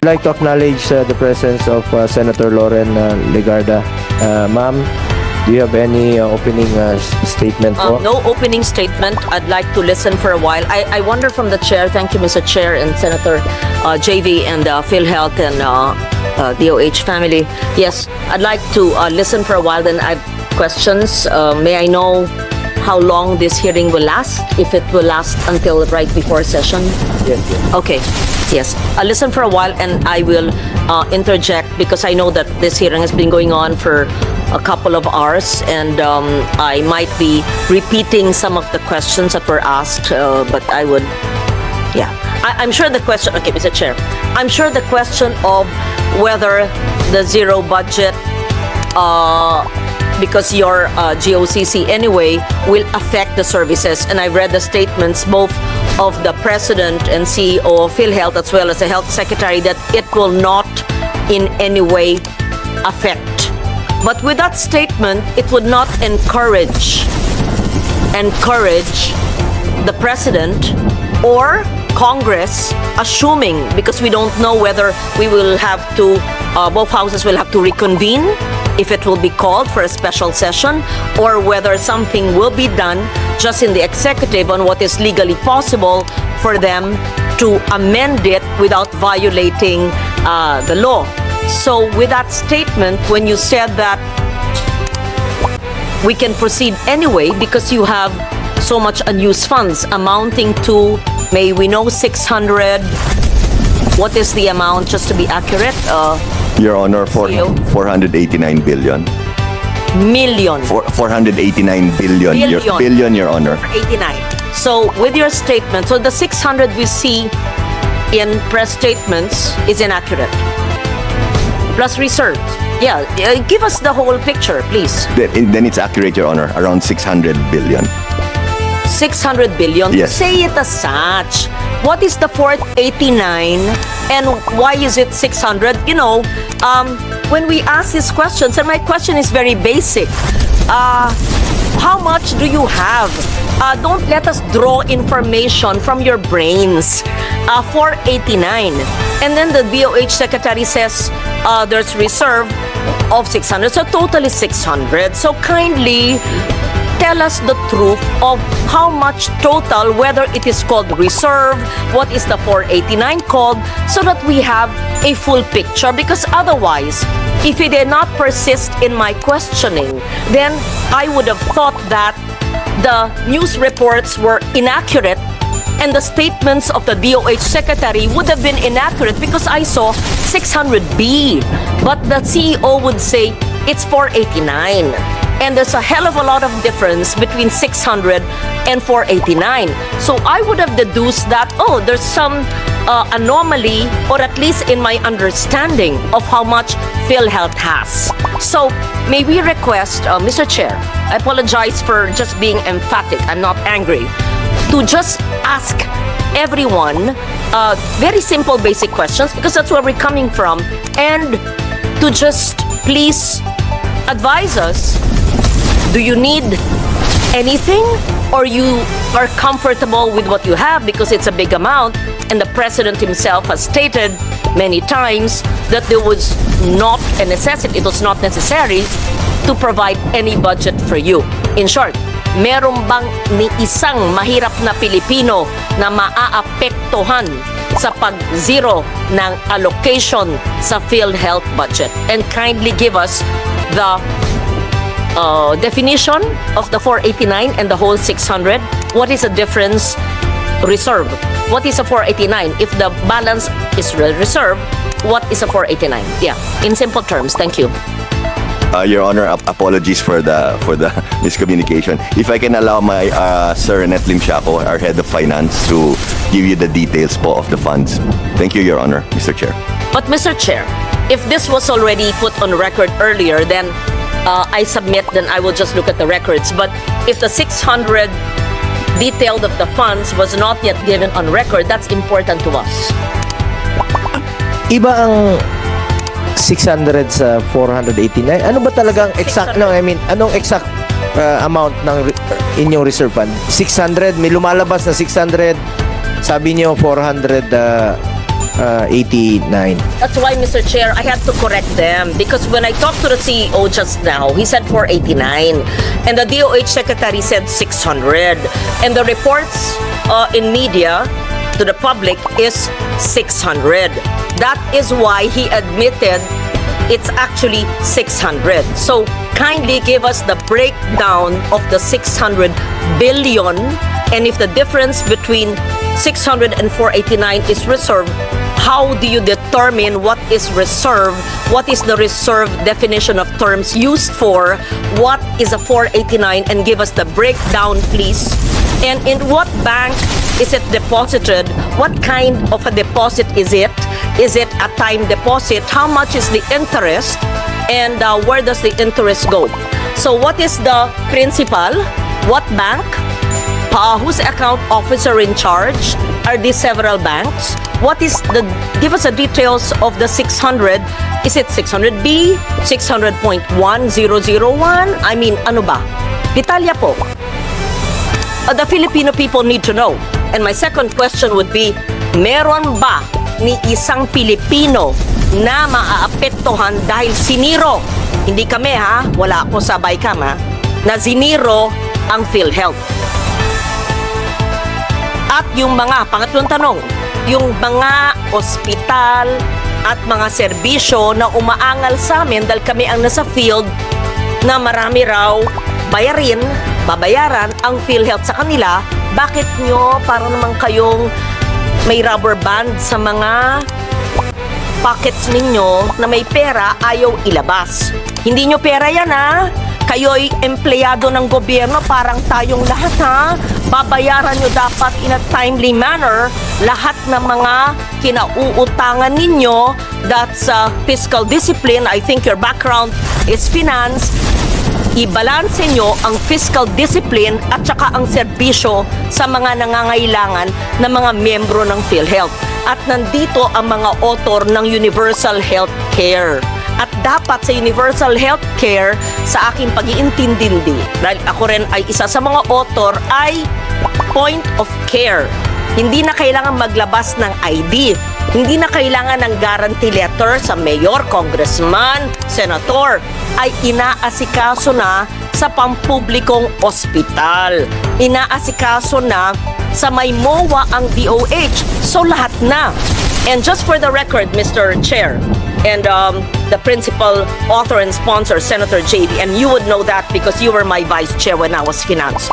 I'd like to acknowledge the presence of Senator Loren Legarda. Ma'am, do you have any opening statement po? No opening statement. I'd like to listen for a while. I wonder from the chair, thank you Mr. Chair and Senator JV and PhilHealth and DOH family. Yes, I'd like to listen for a while, then I have questions. May I know how long this hearing will last? If it will last until right before session? Yes, yes. Okay, yes. I'll listen for a while and I will interject because I know that this hearing has been going on for a couple of hours and I might be repeating some of the questions that were asked, but I would, yeah. I'm sure the question, okay, Mr. Chair, I'm sure the question of whether the zero budget, because your GOCC anyway will affect the services. And I read the statements both of the President and CEO of PhilHealth as well as the Health Secretary that it will not in any way affect. But with that statement, it would not encourage the President or Congress assuming, because we don't know whether we will have to, both houses will have to reconvene if it will be called for a special session, or whether something will be done just in the executive on what is legally possible for them to amend it without violating the law. So with that statement, when you said that we can proceed anyway because you have so much unused funds amounting to, may we know, 600, what is the amount, just to be accurate? Your Honor, CEO? 489 billion. Million. 489 billion. Billion. Billion, Your Honor. 89. So with your statement, so the 600 we see in press statements is inaccurate. Plus reserved. Yeah, give us the whole picture, please. Then it's accurate, Your Honor. Around 600 billion. 600 billion? Yes. Say it as such. What is the 489 and why is it 600? You know, when we ask these questions, and my question is very basic, how much do you have? Don't let us draw information from your brains. 489. And then the DOH Secretary says there's reserve of 600. So total is 600. So kindly tell us the truth of how much total, whether it is called reserve, what is the 489 called, so that we have a full picture. Because otherwise, if you did not persist in my questioning, then I would have thought that the news reports were inaccurate and the statements of the DOH Secretary would have been inaccurate because I saw 600B, but the CEO would say it's 489. And there's a hell of a lot of difference between 600 and 489. So I would have deduced that, oh, there's some anomaly, or at least in my understanding of how much PhilHealth has. So may we request, Mr. Chair, I apologize for just being emphatic, I'm not angry, to just ask everyone very simple basic questions, because that's where we're coming from, and to just please advise us, do you need anything or you are comfortable with what you have because it's a big amount, and the President himself has stated many times that there was not a necessity, it was not necessary to provide any budget for you. In short, meron bang ni isang mahirap na Pilipino na maaapektuhan sa pag-zero ng allocation sa PhilHealth budget? And kindly give us the definition of the 489 and the whole 600. What is the difference? Reserve. What is a 489? If the balance is reserve, what is a 489? Yeah, in simple terms. Thank you. Your Honor, apologies for the miscommunication. If I can allow my Sir Renet Limsiaco, our Head of Finance, to give you the details po of the funds. Thank you, Your Honor, Mr. Chair. But Mr. Chair, if this was already put on record earlier, then I submit, then I will just look at the records. But if the 600 detailed of the funds was not yet given on record, that's important to us. Iba ang 600 sa 489. Ano ba talagang exact, no? I mean, anong exact amount ng inyong reserve fund? 600, may lumalabas na 600. Sabi niyo 400 489. That's why, Mr. Chair, I had to correct them because when I talked to the CEO just now, he said 489 and the DOH secretary said 600 and the reports in media to the public is 600. That is why he admitted it's actually 600. So kindly give us the breakdown of the 600 billion, and if the difference between 600 and 489 is reserve, how do you determine what is reserve? What is the reserve definition of terms used for? What is a 489? And give us the breakdown, please. And in what bank is it deposited? What kind of a deposit is it? Is it a time deposit? How much is the interest? And where does the interest go? So what is the principal? What bank? Who's account officer in charge? Are these several banks? What is the, give us the details of the 600. Is it 600B? 600.1001? I mean, ano ba? Detalya po. The Filipino people need to know. And my second question would be, meron ba ni isang Pilipino na maaapektuhan dahil siniro? Hindi kami ha, wala ako sa BICAM ha, na siniro ang PhilHealth. At yung mga, pangatlong tanong, yung mga ospital at mga serbisyo na umaangal sa amin dahil kami ang nasa field na marami raw babayaran ang PhilHealth sa kanila, bakit nyo para naman kayong may rubber band sa mga pockets ninyo na may pera ayaw ilabas? Hindi nyo pera yan ha? Kayo'y empleyado ng gobyerno, parang tayong lahat ha. Babayaran nyo dapat in a timely manner lahat ng mga kinauutangan ninyo. That's fiscal discipline. I think your background is finance. Ibalanse nyo ang fiscal discipline at saka ang serbisyo sa mga nangangailangan na mga miyembro ng PhilHealth. At nandito ang mga author ng Universal Health Care. At dapat sa Universal Health Care, sa aking pag-iintindi, dahil ako rin ay isa sa mga author, ay point of care. Hindi na kailangan maglabas ng ID. Hindi na kailangan ng guarantee letter sa mayor, congressman, senator. Ay inaasikaso na sa pampublikong ospital. Inaasikaso na sa may MOA ang DOH. So lahat na. And just for the record, Mr. Chair, and the principal author and sponsor, Senator JB, and you would know that because you were my vice chair when I was finance.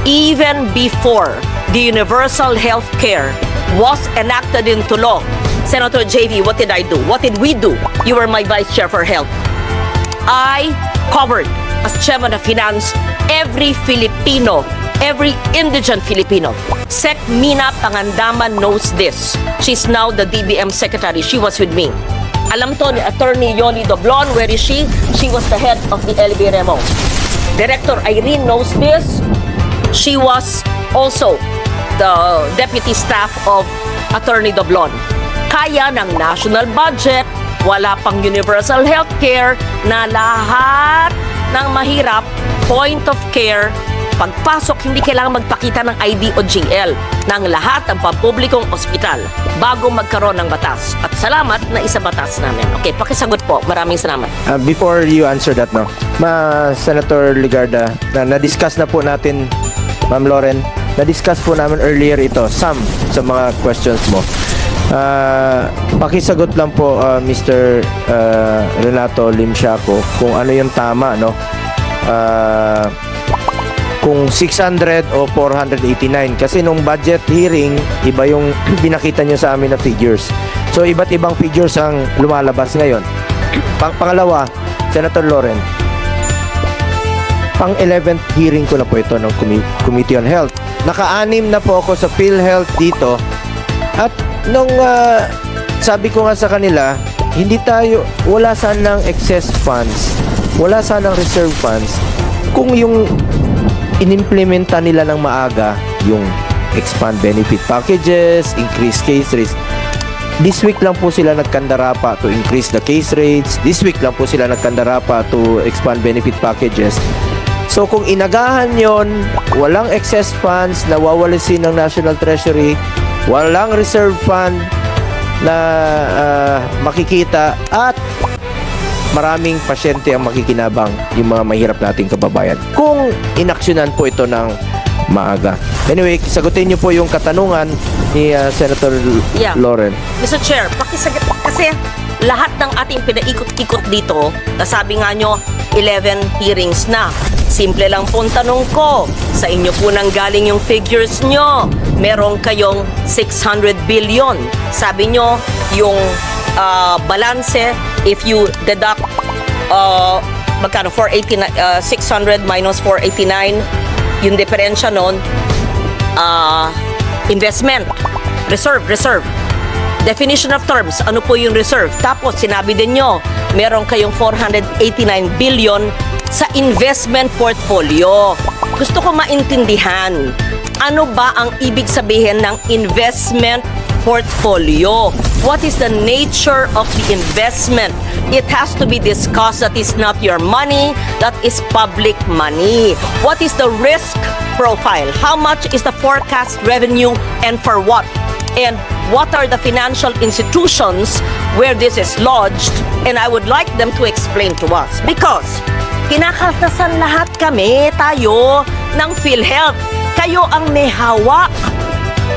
Even before the Universal Health Care was enacted into law, Senator JB, what did I do? What did we do? You were my vice chair for health. I covered, as chairman of finance, every Filipino, every indigent Filipino. Sec Mina Pangandaman knows this. She's now the DBM secretary. She was with me. Alam to ni Attorney Yoli Doblon. Where is she? She was the head of the LBRMO. Director Irene knows this. She was also the deputy staff of Attorney Doblon. Kaya ng national budget, wala pang universal health care na lahat ng mahirap, point of care, pagpasok hindi kailangan magpakita ng ID o GL ng lahat ng pampublikong ospital bago magkaroon ng batas. At salamat na isa batas namin. Okay, pakisagot po. Maraming salamat. Before you answer that, no, Senator Legarda, na-discuss na po natin, Ma'am Loren, na-discuss po namin earlier ito, some sa mga questions mo. Pakisagot lang po, Mr. Renato Limsiaco, kung ano yung tama, no? Kung 600 o 489. Kasi nung budget hearing, iba yung pinakita nyo sa amin na figures. So, iba't ibang figures ang lumalabas ngayon. Pangalawa, Senator Loren, pang 11th hearing ko na po ito ng Committee on Health. Naka-anim na po ako sa PhilHealth dito. At nung sabi ko nga sa kanila, wala sanang excess funds, wala sanang reserve funds. Kung yung inimplementa nila ng maaga, yung expand benefit packages, increase case rates. This week lang po sila nagkandarapa to increase the case rates. This week lang po sila nagkandarapa to expand benefit packages. So kung inagahan yon, walang excess funds na wawalisin ng National Treasury, walang reserve fund, na makikita at maraming pasyente ang makikinabang, yung mga mahirap nating kababayan, kung inaksyonan po ito ng maaga. Anyway, sagutin niyo po yung katanungan ni Senator Yeah. Loren. Mr. Chair, pakisagot kasi lahat ng ating pinaikot-ikot dito, nasabi nga nyo, 11 hearings na. Simple lang pong tanong ko, sa inyo po nang galing yung figures nyo. Meron kayong 600 billion. Sabi nyo, yung balanse, if you deduct magkano, 600 minus 489, yung diferensya nun, investment, reserve. Definition of terms, ano po yung reserve? Tapos, sinabi din nyo, meron kayong 489 billion sa investment portfolio. Gusto ko maintindihan, ano ba ang ibig sabihin ng investment portfolio? What is the nature of the investment? It has to be discussed. That is not your money, that is public money. What is the risk profile? How much is the forecast revenue and for what? And what are the financial institutions where this is lodged? And I would like them to explain to us. Because kinakaltasan lahat tayo ng PhilHealth. Kayo ang may hawak.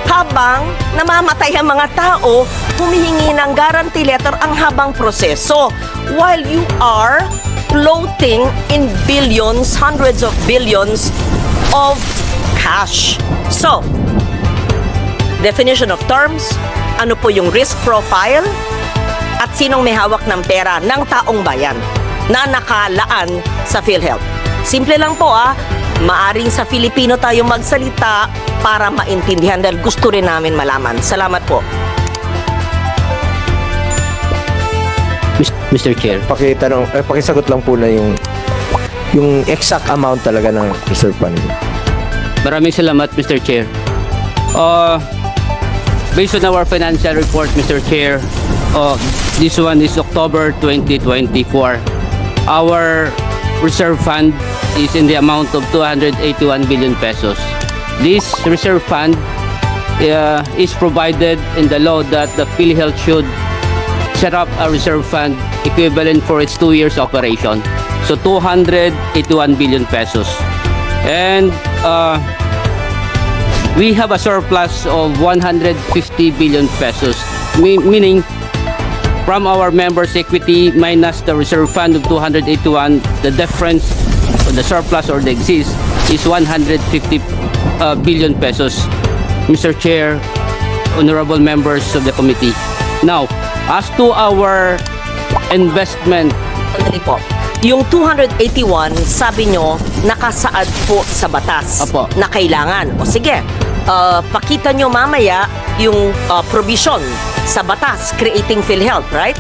Habang namamatay ang mga tao, humihingi ng guarantee letter ang habang proseso. While you are floating in billions, hundreds of billions of cash. So, definition of terms, ano po yung risk profile, at sinong may hawak ng pera ng taong bayan na nakalaan sa PhilHealth. Simple lang po maaring sa Filipino tayo magsalita para maintindihan dahil gusto rin namin malaman. Salamat po. Mr. Chair. Pakisagot lang po na yung exact amount talaga ng reserve fund. Maraming salamat, Mr. Chair. Based on our financial report, Mr. Chair, this one is October 2024. Our reserve fund is in the amount of 281 billion pesos. This reserve fund is provided in the law that the PhilHealth should set up a reserve fund equivalent for its 2 years operation. So 281 billion pesos. And we have a surplus of 150 billion pesos, meaning from our members' equity minus the reserve fund of 281, the difference or the surplus or the exist is 150 billion pesos. Mr. Chair, honorable members of the committee. Now, as to our investment, Sandali po. Yung 281, sabi nyo, nakasaad po sa batas Apo. na kailangan. O sige, pakita nyo mamaya yung provision sa batas creating PhilHealth, right?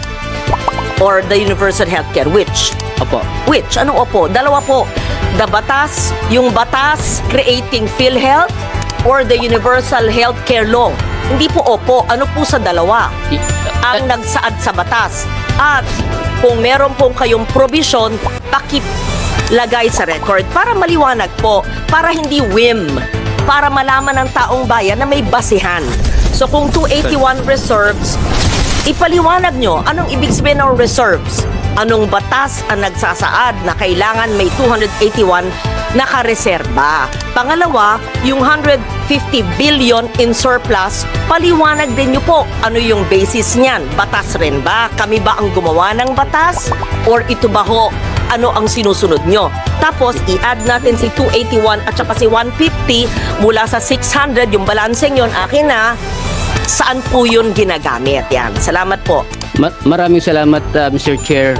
Or the universal healthcare, which? opo, Which? Anong opo? Dalawa po. The batas, yung batas creating PhilHealth or the universal healthcare law. Hindi po opo. Ano po sa dalawa? Ang nagsaad sa batas. At kung meron pong kayong provision, pakilagay sa record para maliwanag po, para hindi whim, para malaman ng taong bayan na may basihan. So kung 281 reserves, ipaliwanag nyo anong ibig sabihin ng reserves. Anong batas ang nagsasaad na kailangan may 281 nakareserba. Pangalawa, yung 150 billion in surplus, paliwanag din nyo po ano yung basis niyan. Batas rin ba? Kami ba ang gumawa ng batas? Or ito ba ho? Ano ang sinusunod nyo? Tapos, i-add natin si 281 at saka si 150 mula sa 600, yung balanseng yun, akin na. Saan po yun ginagamit? Yan. Salamat po. Maraming salamat, Mr. Chair,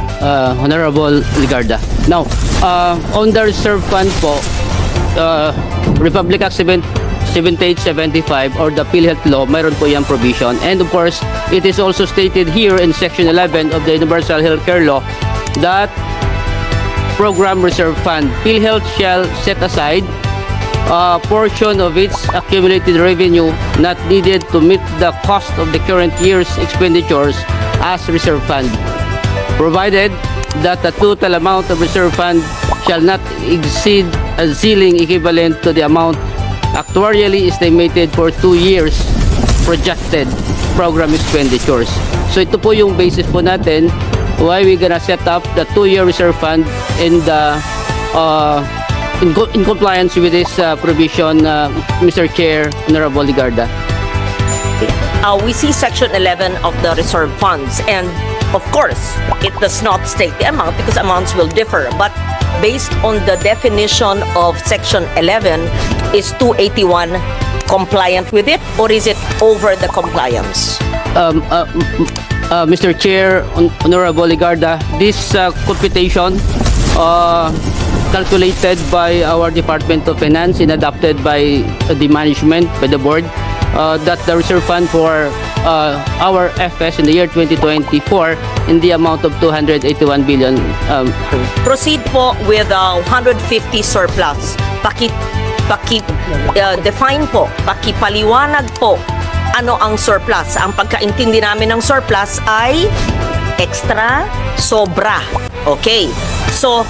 Honorable Legarda. Now, on the reserve fund po, Republic Act 7875 or the PhilHealth law, mayroon po yung provision. And of course, it is also stated here in Section 11 of the Universal Healthcare Law that Program Reserve Fund, PhilHealth shall set aside a portion of its accumulated revenue not needed to meet the cost of the current year's expenditures as reserve fund, provided that the total amount of reserve fund shall not exceed a ceiling equivalent to the amount actuarially estimated for 2 years projected program expenditures. So ito po yung basis po natin why we gonna set up the 2-year reserve fund in the in compliance with this provision, Mr. Chair, Honorable Legarda. We see Section 11 of the reserve funds, and of course, it does not state the amount because amounts will differ. But based on the definition of Section 11, is 281 compliant with it, or is it over the compliance? Mr. Chair, Honorable Legarda, this computation calculated by our Department of Finance and adopted by the management, by the board, that the reserve fund for our FS in the year 2024 in the amount of 281 billion. Proceed po with 150 surplus. Define po, pakipaliwanag po ano ang surplus. Ang pagkaintindi namin ng surplus ay extra, sobra. Okay. So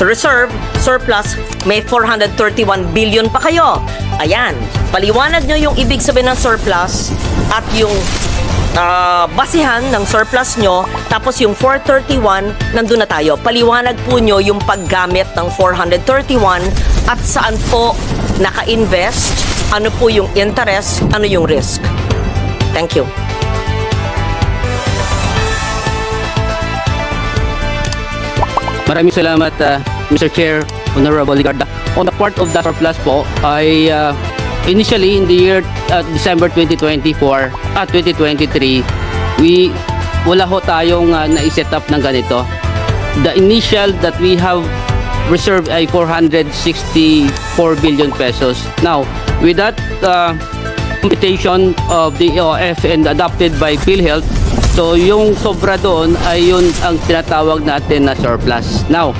reserve, surplus, may 431 billion pa kayo. Ayan. Paliwanag nyo yung ibig sabihin ng surplus at yung basihan ng surplus nyo, tapos yung 431, nandun na tayo. Paliwanag po nyo yung paggamit ng 431 at saan po naka-invest, ano po yung interest, ano yung risk. Thank you. Maraming salamat, Mr. Chair, Honorable Legarda. On the part of the surplus po, ay initially in the year December 2024 at 2023, wala ho tayong na-set up ng ganito. The initial that we have reserved ay 464 billion pesos. Now, with that computation of the EOF and adopted by PhilHealth, so yung sobra doon ay yun ang tinatawag natin na surplus. Now,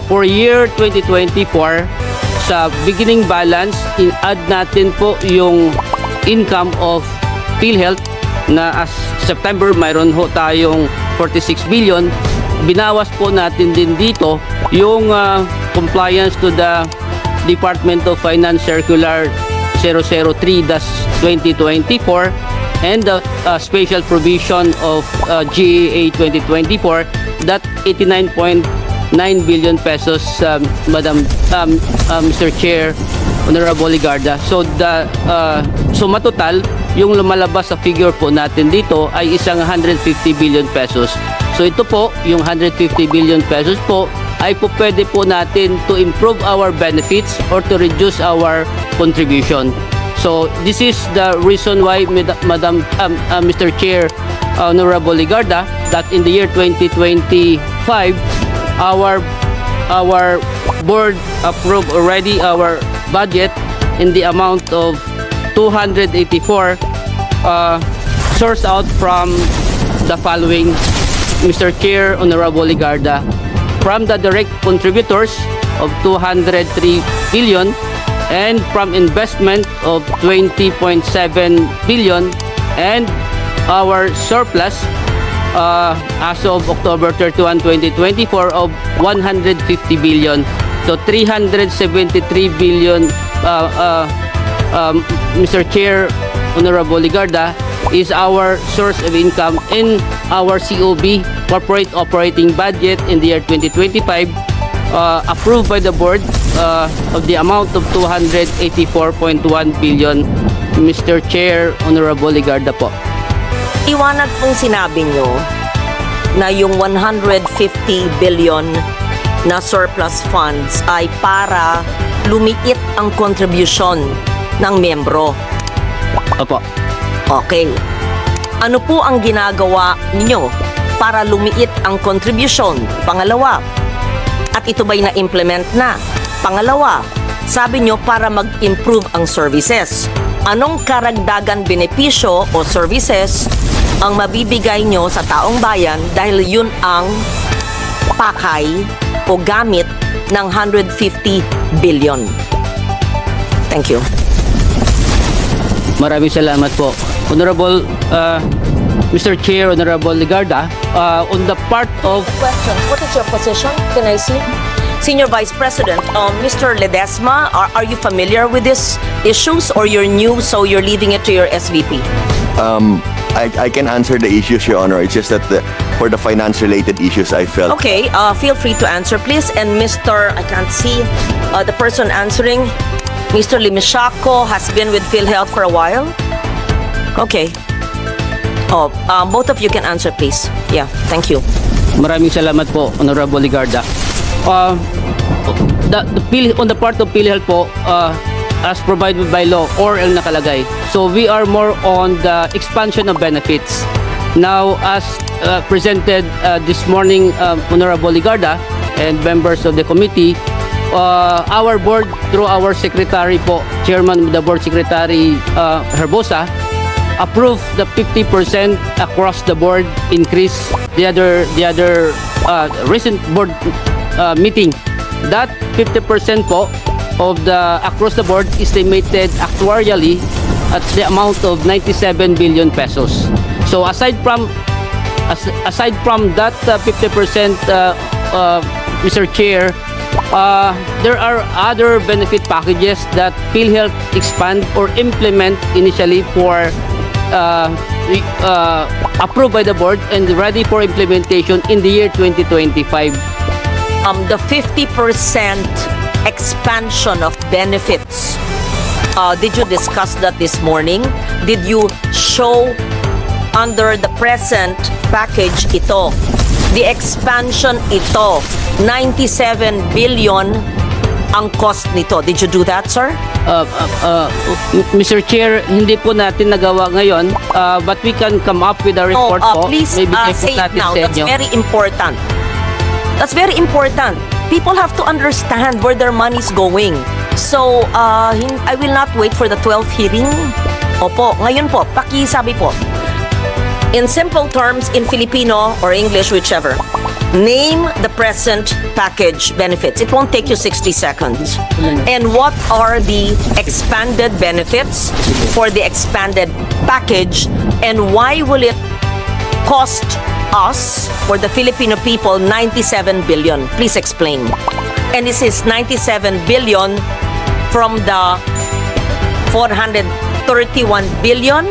for year 2024, sa beginning balance, in-add natin po yung income of PhilHealth na as September mayroon ho tayong 46 billion. Binawas po natin din dito yung compliance to the Department of Finance Circular 003-2024 and the special provision of GAA 2024, that 89.9 billion pesos, Mr. Chair, Honorable Legarda. So matotal, yung lumalabas sa figure po natin dito ay isang 150 billion pesos. So ito po, yung 150 billion pesos po ay po pwede po natin to improve our benefits or to reduce our contribution. So this is the reason why, Mr. Chair, Honorable Legarda, that in the year 2025, our board approved already our budget in the amount of 284, sourced out from the following, Mr. Chair, Honorable Legarda, from the direct contributors of 203 billion and from investment of 20.7 billion, and our surplus as of October 31, 2024 of 150 billion. So 373 billion, Mr. Chair, Honorable Legarda, is our source of income in our COB, Corporate Operating Budget, in the year 2025, approved by the board of the amount of 284.1 billion. Mr. Chair, Honorable Legarda po. Iwanag pong sinabi nyo na yung 150 billion na surplus funds ay para lumiit ang contribution ng membro. Opo. Okay. Ano po ang ginagawa ninyo para lumiit ang contribution? Pangalawa, at ito ba'y na-implement na? Pangalawa, sabi nyo para mag-improve ang services. Anong karagdagan benepisyo o services ang mabibigay nyo sa taong bayan dahil yun ang pakay o gamit ng 150 billion? Thank you. Maraming salamat po. Honorable Mr. Chair, Honorable Legarda, on the part of... Questions. What is your position? Can I see? Senior Vice President, Mr. Ledesma, are you familiar with these issues or you're new, so you're leaving it to your SVP? I can answer the issues, Your Honor. It's just that for the finance-related issues, I felt... Okay, feel free to answer, please. And Mr. I can't see the person answering. Mr. Limishaco has been with PhilHealth for a while. Okay. Both of you can answer, please. Yeah, thank you. Maraming salamat po, Honorable Legarda. On the part of PhilHealth po, as provided by law, oral nakalagay. So we are more on the expansion of benefits. Now, as presented this morning, Honorable Legarda and members of the committee, our board, through our secretary po, Chairman of the Board Secretary Herbosa, approved the 50% across the board increase. The other recent board meeting, that 50% po of the across the board estimated actuarially at the amount of 97 billion pesos. So aside from that 50%, Mr. Chair, there are other benefit packages that PhilHealth expand or implement initially for approved by the board and ready for implementation in the year 2025. The 50% expansion of benefits, did you discuss that this morning? Did you show under the present package ito? The expansion ito, 97 billion ang cost nito. Did you do that, sir? Mr. Chair, hindi po natin nagawa ngayon, but we can come up with a report po. Please Maybe say it natin now. sa That's inyo. very important. That's very important. People have to understand where their money's going. So, I will not wait for the 12th hearing. Opo, ngayon po, pakisabi po. In simple terms, in Filipino or English, whichever, name the present package benefits. It won't take you 60 seconds. And what are the expanded benefits for the expanded package, and why will it cost us, or the Filipino people, 97 billion? Please explain. And this is 97 billion from the 431 billion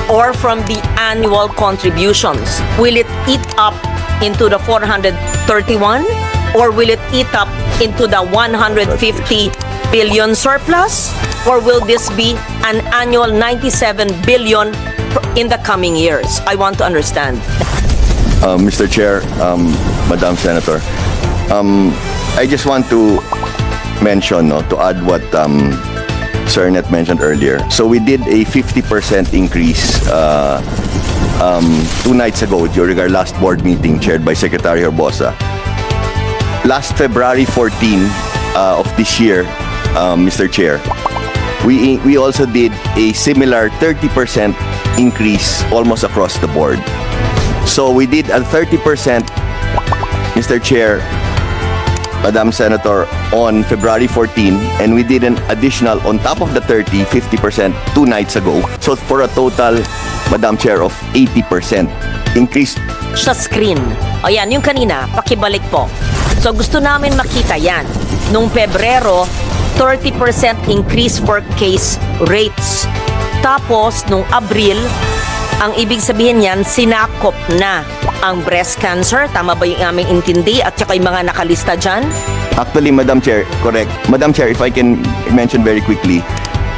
or from the annual contributions. Will it eat up into the 431 or will it eat up into the 150 billion surplus, or will this be an annual 97 billion in the coming years? I want to understand. Mr. Chair, Madam Senator, I just want to mention, to add what Sir Net mentioned earlier. So we did a 50% increase 2 nights ago during our last board meeting chaired by Secretary Herbosa. Last February 14 of this year, Mr. Chair, we also did a similar 30% increase almost across the board. So we did a 30%, Mr. Chair, Madam Senator, on February 14, and we did an additional on top of the 30, 50% 2 nights ago. So for a total, Madam Chair, of 80% increase. Sa screen. O yan, yung kanina, pakibalik po. So gusto namin makita yan. Nung Pebrero, 30% increase for case rates. Tapos, nung Abril, ang ibig sabihin yan, sinakop na ang breast cancer. Tama ba yung aming intindi? At saka yung mga nakalista dyan? Actually, Madam Chair, correct. Madam Chair, if I can mention very quickly,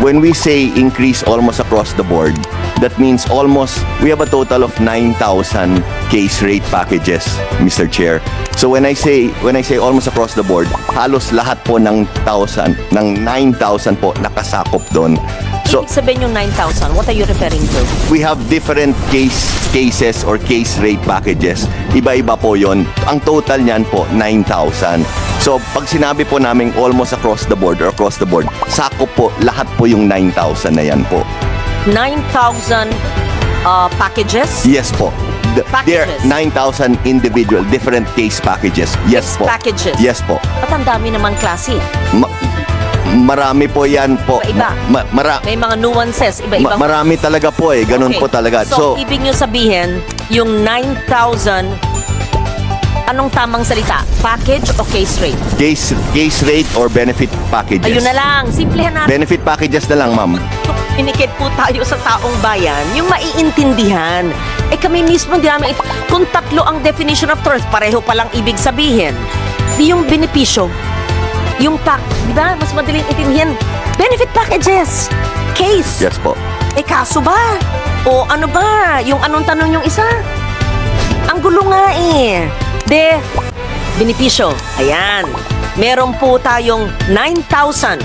when we say increase almost across the board, that means almost, we have a total of 9,000 case rate packages, Mr. Chair. So when I say almost across the board, halos lahat po ng 9,000 po nakasakop doon. So Ibig sabihin yung 9,000, what are you referring to? we have different cases or case rate packages. Iba-iba po yon. Ang total niyan po, 9,000. So, pag sinabi po namin almost across the board or across the board, sakop po, lahat po yung 9,000 na yan po. 9,000 packages? Yes po. There are Packages. 9,000 individual, different case packages. Yes po. Packages? Yes po. Ba't ang dami naman klase? Marami po yan po. Iba. May mga nuances, iba-iba. Marami talaga po eh. Ganun Okay. po talaga. So, ibig nyo sabihin, yung 9,000 Anong tamang salita? Package o case rate? Case rate or benefit packages? Ayun na lang. Simplehan natin. Benefit packages na lang, ma'am. Inikit po tayo sa taong bayan, yung maiintindihan. Kami mismo, di namin, kung tatlo ang definition of trust, pareho palang ibig sabihin. Di yung benepisyo, yung pack, di ba? Mas madaling intindihan. Benefit packages, case. Yes po. Kaso ba? O ano ba? Yung anong tanong yung isa? Ang gulo nga eh. Benepisyo. Ayan. Meron po tayong 9,000.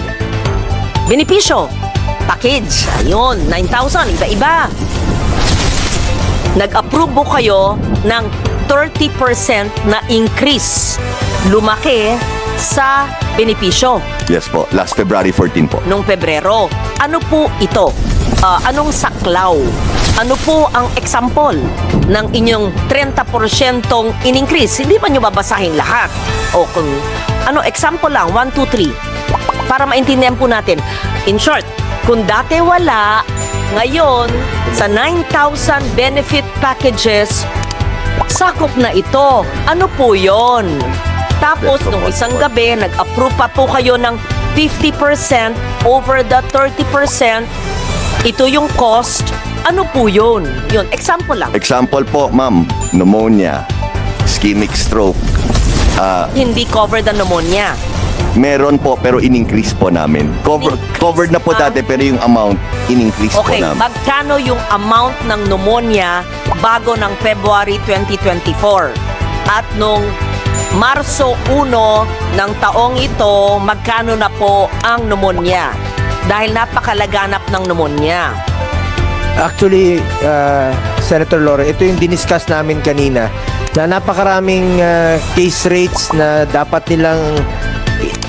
Benepisyo. Package. Ayun, 9,000. Iba-iba. Nag-approve po kayo ng 30% na increase. Lumaki sa benepisyo Yes po. Last February 14 po. nung Pebrero. Ano po ito? Anong saklaw? Ano po ang example ng inyong 30% in-increase? Hindi pa nyo babasahin lahat. O kung ano, example lang, 1, 2, 3. Para maintindihan po natin. In short, kung dati wala, ngayon, sa 9,000 benefit packages, sakop na ito. Ano po yon? Tapos, nung isang gabi, nag-approve pa po kayo ng 50% over the 30%. Ito yung cost. Ano po yun? Yun, example lang. Example po, ma'am. Pneumonia, ischemic stroke. Hindi covered ang pneumonia. Meron po, pero in-increase po namin. Covered na po dati, pero yung amount, in-increase po Okay, namin. magkano yung amount ng pneumonia bago ng February 2024? At nung Marso 1 ng taong ito, magkano na po ang pneumonia? Dahil napakalaganap ng pneumonia. Actually, Senator Loren, ito yung diniscuss namin kanina na napakaraming case rates na dapat nilang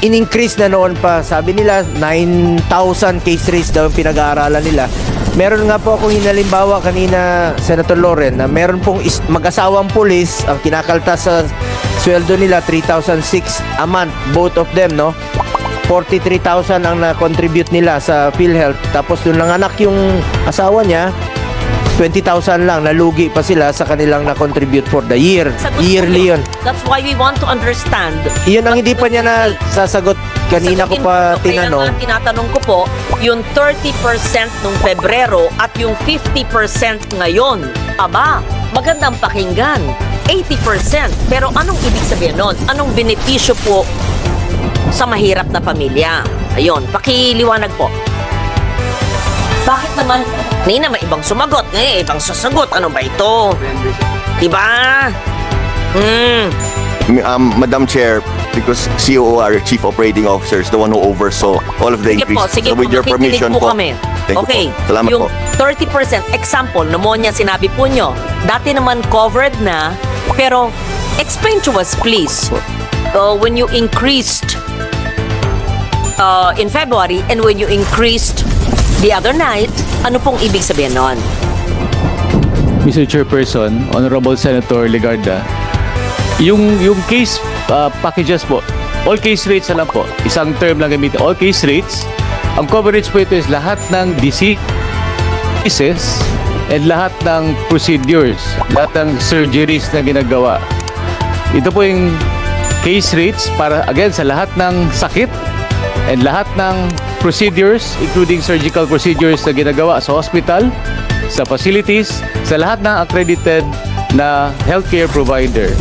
in-increase na noon pa. Sabi nila, 9,000 case rates daw yung pinag-aaralan nila. Meron nga po akong hinalimbawa kanina, Senator Loren, na meron pong mag-asawang pulis, ang kinakaltas sa sweldo nila, 3,006 a month, both of them, no? 43,000 ang na-contribute nila sa PhilHealth. Tapos nung nanganak yung asawa niya, 20,000 lang, nalugi pa sila sa kanilang na-contribute for the year. Sagot Yearly ko yun. That's why we want to understand. Iyon ang hindi pa niya nasasagot. Kanina ko pa tinanong. Kaya nga tinatanong ko po, yung 30% nung Pebrero at yung 50% ngayon. Aba, magandang pakinggan. 80%. Pero anong ibig sabihin nun? Anong benepisyo po sa mahirap na pamilya? Ayun, pakiliwanag po. Bakit naman? Nina, may ibang sumagot. Ibang sasagot. Ano ba ito? Diba? Madam Chair, because COO, our Chief Operating Officer, is the one who oversaw all of the increase. Sige po, with your makikinig permission po kami. Thank Okay, you po. Salamat yung po. 30%, example, pneumonia, sinabi po nyo, dati naman covered na, pero explain to us, please, when you increased in February and when you increased the other night, ano pong ibig sabihin nun? Mr. Chairperson, Honorable Senator Legarda, yung case packages po, all case rates na lang po, isang term lang gamitin, all case rates, ang coverage po ito is lahat ng diseases and lahat ng procedures, lahat ng surgeries na ginagawa. Ito po yung case rates para again sa lahat ng sakit and lahat ng procedures, including surgical procedures na ginagawa sa hospital, sa facilities, sa lahat ng accredited na healthcare provider.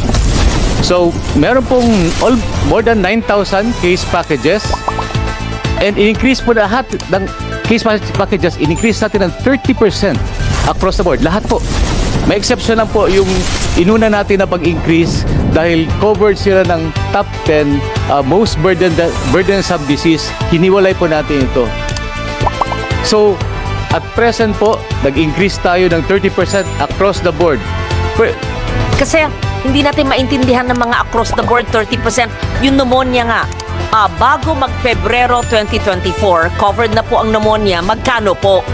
So, meron pong more than 9,000 case packages and in-increase po lahat ng case packages, in-increase natin ng 30% across the board. Lahat po. May exception lang po yung inuna natin na pag-increase dahil covered sila ng top 10 most burdensome disease. Hiniwalay po natin ito. So, at present po, nag-increase tayo ng 30% across the board. Kasi hindi natin maintindihan ng mga across the board 30%. Yung pneumonia nga, bago mag-Pebrero 2024, covered na po ang pneumonia, magkano po?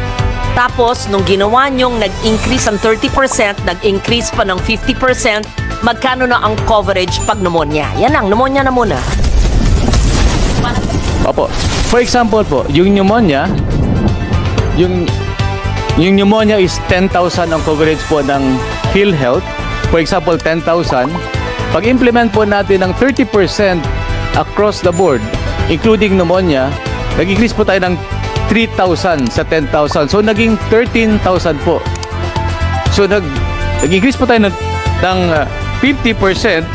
Tapos, nung ginawa nyong nag-increase ang 30%, nag-increase pa ng 50%, magkano na ang coverage pag pneumonia? Yan lang, pneumonia na muna. Opo. For example po, yung pneumonia, yung pneumonia is 10,000 ang coverage po ng PhilHealth. For example, 10,000. Pag-implement po natin ng 30% across the board, including pneumonia, nag-increase po tayo ng 3,000 sa 10,000. So, naging 13,000 po. So, nag-increase po tayo ng 50%.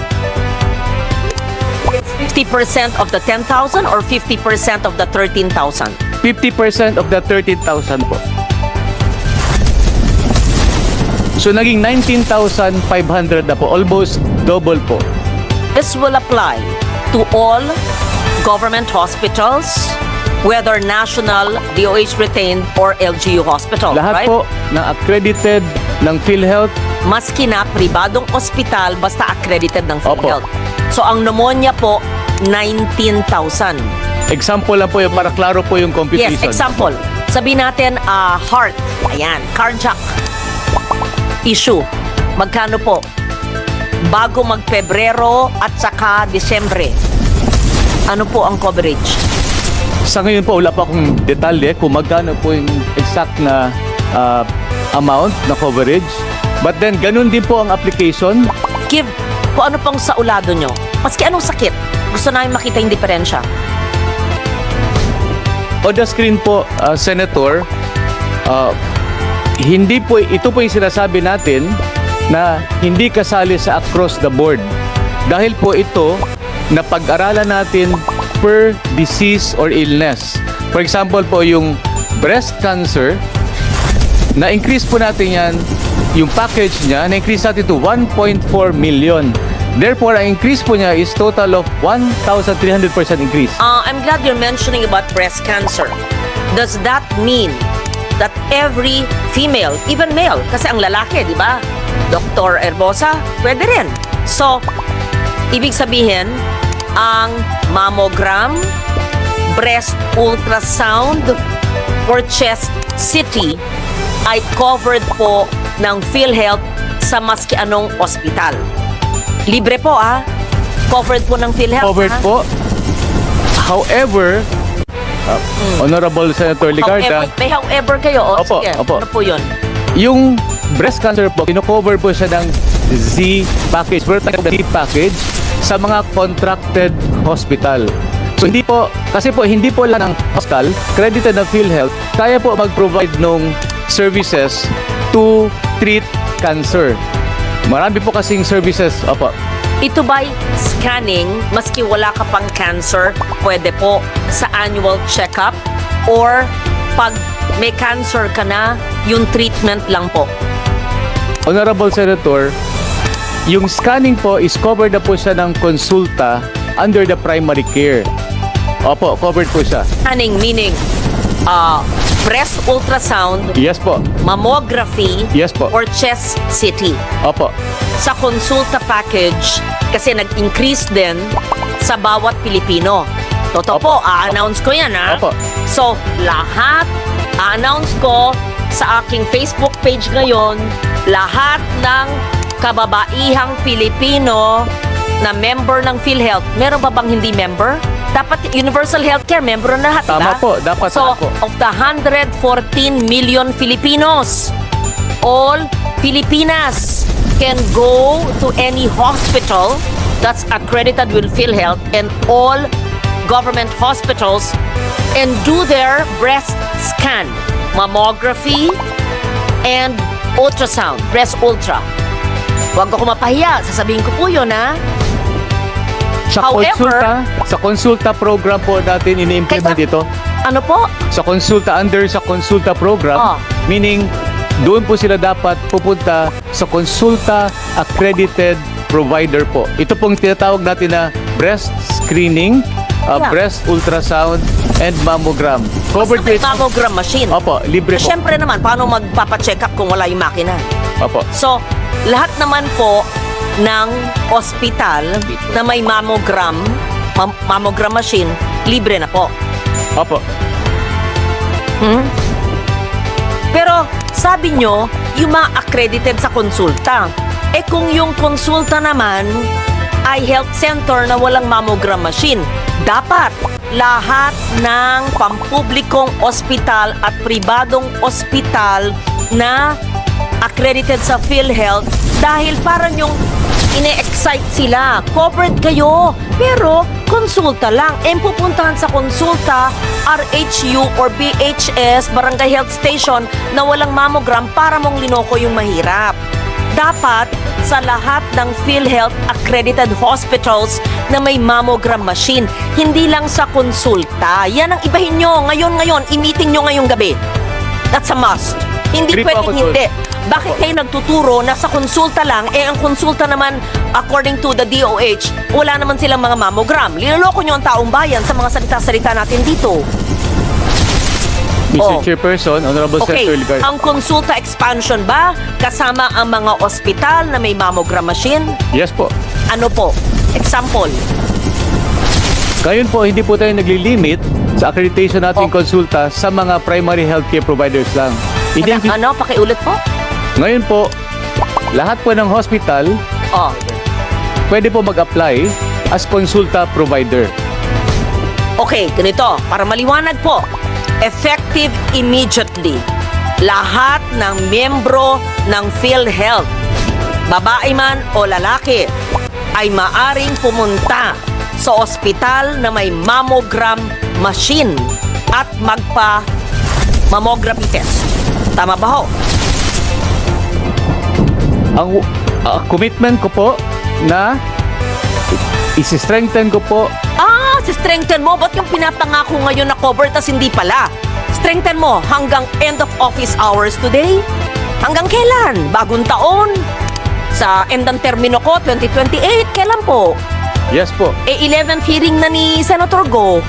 It's 50% of the 10,000 or 50% of the 13,000? 50% of the 13,000 po. So, naging 19,500 na po. Almost double po. This will apply to all government hospitals, whether national, DOH retained, or LGU hospital, Lahat right? po ng accredited ng PhilHealth. Maski na pribadong ospital, basta accredited ng Opo. PhilHealth. So, ang pneumonia po, 19,000. Example lang po yung para klaro po yung computation. Yes, example. Sabihin natin, heart. Ayan, cardiac issue. Magkano po? Bago mag-Pebrero at saka Disyembre. Ano po ang coverage? Sa ngayon po, wala pa akong detalye kung magkano po yung exact na amount na coverage. But then, ganun din po ang application. Give kung ano pong saulado nyo. Maski anong sakit. Gusto namin makita yung diferensya. On the screen po, Senator, hindi po, ito po yung sinasabi natin na hindi kasali sa across the board. Dahil po ito, na pag-aralan natin per disease or illness. For example po, yung breast cancer, na-increase po natin yan, yung package niya, na-increase natin to 1.4 million. Therefore, ang increase po niya is total of 1,300% increase. I'm glad you're mentioning about breast cancer. Does that mean that every female, even male, kasi ang lalaki, di ba? Dr. Herbosa, pwede rin. So, ibig sabihin, ang mammogram, breast ultrasound, or chest CT ay covered po ng PhilHealth sa maski anong ospital. Libre po Covered po ng PhilHealth. Covered po. However, Honorable Senator Legarda, May however kayo. Opo, Sige, opo. ano po yun? yung breast cancer po, kino-cover po siya ng Z package. We're talking about the Z package sa mga contracted hospital. So hindi po, kasi po hindi po lang ng hospital, credited na PhilHealth, kaya po mag-provide ng services to treat cancer. Marami po kasing services. Opo. Ito ba'y scanning, maski wala ka pang cancer, pwede po sa annual checkup? Or pag may cancer ka na, yung treatment lang po? Honorable Senator, yung scanning po is covered na po siya ng konsulta under the primary care. Opo, covered po siya. Scanning meaning breast ultrasound, Yes po. mammography, Yes po. or chest CT. Opo. Sa konsulta package, kasi nag-increase din sa bawat Pilipino. Totoo po, a-announce ko yan Opo. So, lahat, a-announce ko sa aking Facebook page ngayon, lahat ng kababaihang Pilipino na member ng PhilHealth. Meron ba bang hindi member? Dapat universal healthcare, member na lahat, Tama diba? po, dapat So, po. of the 114 million Filipinos, all Filipinas can go to any hospital that's accredited with PhilHealth and all government hospitals and do their breast scan, mammography, and ultrasound, breast ultra. Huwag ako mapahiya, sasabihin ko po yun, However, Sa konsulta program po natin ini-implement ito. Ano po? Sa konsulta program, Oh. meaning doon po sila dapat pupunta sa konsulta accredited provider po. Ito pong tinatawag natin na breast screening, Yeah. breast ultrasound, and mammogram. Covered Basta may po ito. mammogram machine. Opo, libre po. Siyempre naman, paano magpapacheck up kung wala yung makina? Opo. So, lahat naman po ng ospital na may mammogram, mammogram machine, libre na po. Opo. Pero sabi nyo, yung mga accredited sa konsulta. Eh kung yung konsulta naman ay health center na walang mammogram machine, dapat lahat ng pampublikong ospital at pribadong ospital na accredited sa PhilHealth dahil parang yung ine-excite sila. Covered kayo. Pero, konsulta lang. Pupuntahan sa konsulta, RHU or BHS, Barangay Health Station, na walang mammogram para mong linoko yung mahirap. Dapat sa lahat ng PhilHealth accredited hospitals na may mammogram machine. Hindi lang sa konsulta. Yan ang ibahin nyo. Ngayon, i-meeting nyo ngayong gabi. That's a must. Hindi Agree po pwedeng ako, Tol. hindi. Bakit kayo nagtuturo na sa konsulta lang, ang konsulta naman, according to the DOH, wala naman silang mga mammogram. Linuloko nyo ang taong bayan sa mga salita-salita natin dito. Mr. Chairperson, Honorable Okay, Senator Legarda. ang konsulta expansion ba kasama ang mga ospital na may mammogram machine? Yes po. Ano po? Example. Ngayon po, hindi po tayo naglilimit sa accreditation nating konsulta sa mga primary healthcare providers lang. Ano? Pakiulit po? Ngayon po, lahat po ng hospital Oh. pwede po mag-apply as consulta provider. Okay, ganito. Para maliwanag po. Effective immediately. Lahat ng miyembro ng PhilHealth, babae man o lalaki, ay maaring pumunta sa ospital na may mammogram machine at magpa-mammography test. Tama ba ho? Ang commitment ko po na isi-strengthen ko po Si-strengthen mo. Ba't yung pinapangako ngayon na cover tas hindi pala? Strengthen mo hanggang end of office hours today? Hanggang kailan? Bagong taon? Sa end ng termino ko, 2028? Kailan po? yes po. 11th hearing na ni Senator Go.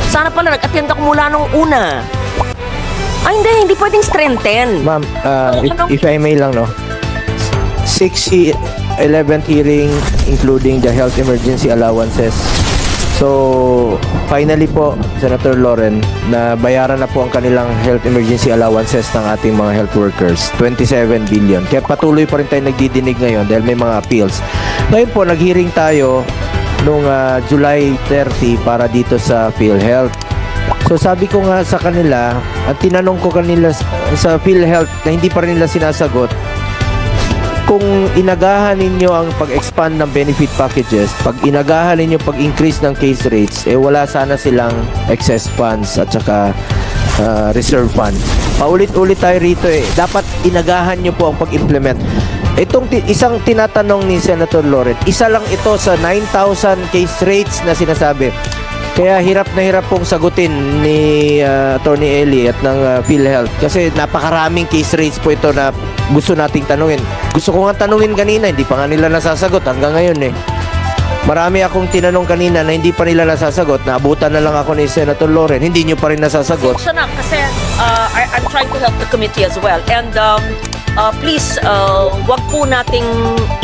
Sana pala nag-attend ako mula nung una. Ay, hindi pwedeng strengthen. Ma'am, So, if I may lang, no? 11th hearing, including the health emergency allowances. So, finally po, Senator Loren, na bayaran na po ang kanilang health emergency allowances ng ating mga health workers. 27 billion. Kaya patuloy pa rin tayo nagdidinig ngayon dahil may mga appeals. Ngayon po, nag-hearing tayo noong July 30 para dito sa PhilHealth. So, sabi ko nga sa kanila, at tinanong ko kanila sa PhilHealth na hindi pa rin nila sinasagot, kung inagahan ninyo ang pag-expand ng benefit packages, pag inagahan ninyo pag-increase ng case rates, wala sana silang excess funds at saka reserve fund. Paulit-ulit tayo rito Dapat inagahan nyo po ang pag-implement. Itong isang tinatanong ni Senator Loren, isa lang ito sa 9,000 case rates na sinasabi. Kaya hirap na hirap pong sagutin ni Attorney Eli at ng PhilHealth kasi napakaraming case rates po ito na gusto nating tanungin. Gusto ko nga tanungin kanina, hindi pa nga nila nasasagot hanggang ngayon Marami akong tinanong kanina na hindi pa nila nasasagot. Naabutan na lang ako ni Senator Loren, hindi nyo pa rin nasasagot. Siya na, kasi I'm trying to help the committee as well. And please, wag po nating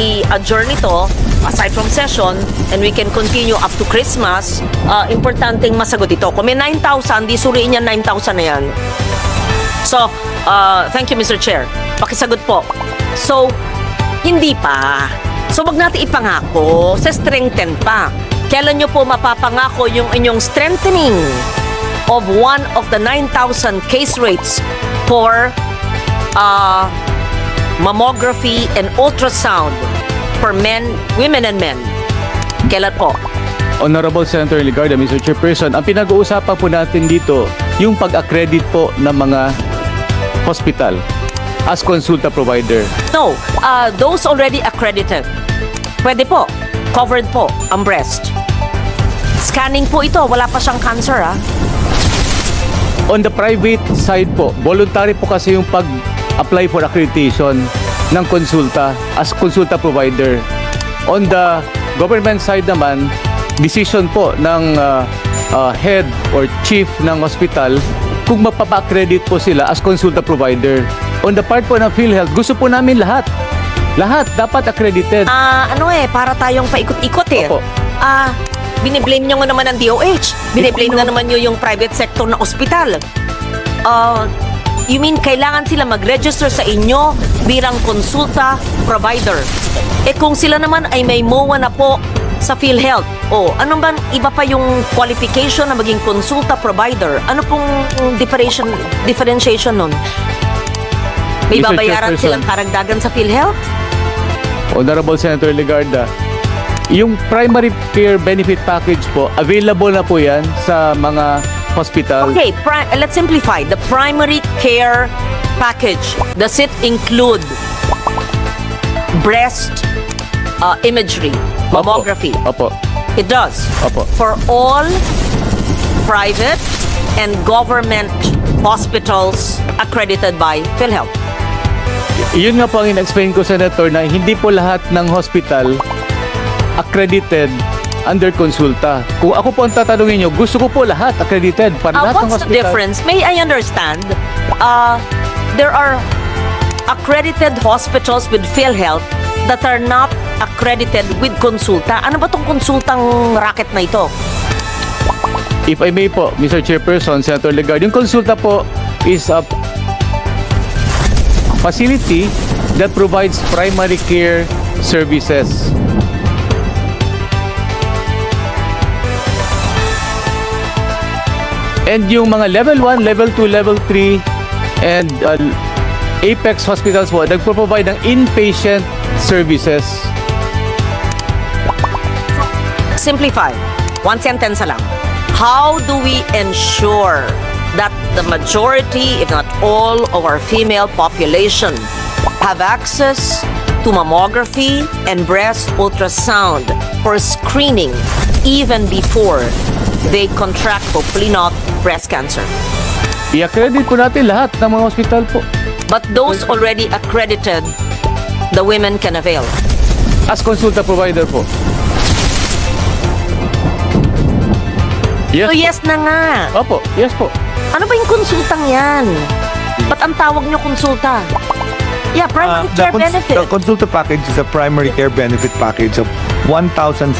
i-adjourn ito aside from session and we can continue up to Christmas. Importanteng masagot ito. Kung may 9,000, di suriin niya 9,000 na yan. So, thank you, Mr. Chair. Pakisagot po. So, hindi pa. So, wag natin ipangako. Sa strengthen pa. Kailan nyo po mapapangako yung inyong strengthening of one of the 9,000 case rates for mammography and ultrasound for men, women and men? Kailan po? Honorable Senator Legarda, Mr. Chairperson, ang pinag-uusapan po natin dito, yung pag-accredit po ng mga hospital as consulta provider. No, those already accredited. Pwede po. Covered po ang breast. Scanning po ito. Wala pa siyang cancer, On the private side po, voluntary po kasi yung pag-apply for accreditation ng konsulta as consulta provider. On the government side naman, decision po ng head or chief ng hospital kung mapapa-accredit po sila as consulta provider. On the part po ng PhilHealth, gusto po namin lahat. Lahat dapat accredited. Para tayong paikot-ikot Opo. Biniblame nyo nga naman ng DOH. Biniblame na naman nyo yung private sector na ospital. You mean kailangan sila mag-register sa inyo bilang konsulta provider? Kung sila naman ay may MOA na po sa PhilHealth, ano ba iba pa yung qualification na maging konsulta provider? Ano pong differentiation nun? May Mr. babayaran Chairperson. silang karagdagan sa PhilHealth? Honorable Senator Legarda, yung primary care benefit package po, available na po yan sa mga hospital. Okay, let's simplify. The primary care package, does it include breast imagery, mammography? Opo. It does. Opo. For all private and government hospitals accredited by PhilHealth. Yun nga po ang in-explain ko, Senator, na hindi po lahat ng hospital accredited under konsulta. Kung ako po ang tatanungin nyo, gusto ko po lahat accredited para lahat ng What's the hospital. difference? May I understand? There are accredited hospitals with PhilHealth that are not accredited with konsulta. Ano ba tong konsultang racket na ito? If I may po, Mr. Chairperson, Senator Legarda, yung konsulta po is a facility that provides primary care services. And yung mga level 1, level 2, level 3, and Apex hospitals po, nagpo-provide ng inpatient services. Simplify. One sentence lang. How do we ensure that the majority, if not all, of our female population have access to mammography and breast ultrasound for screening even before they contract, hopefully not, breast cancer? I-accredit po natin lahat ng mga hospital po. But those already accredited, the women can avail. As consulta provider po. So yes na nga. Opo, yes po. Ano ba yung konsultang yan? Ba't ang tawag nyo konsulta? Yeah, primary care benefit. The consulta package is a primary care benefit package of 1,007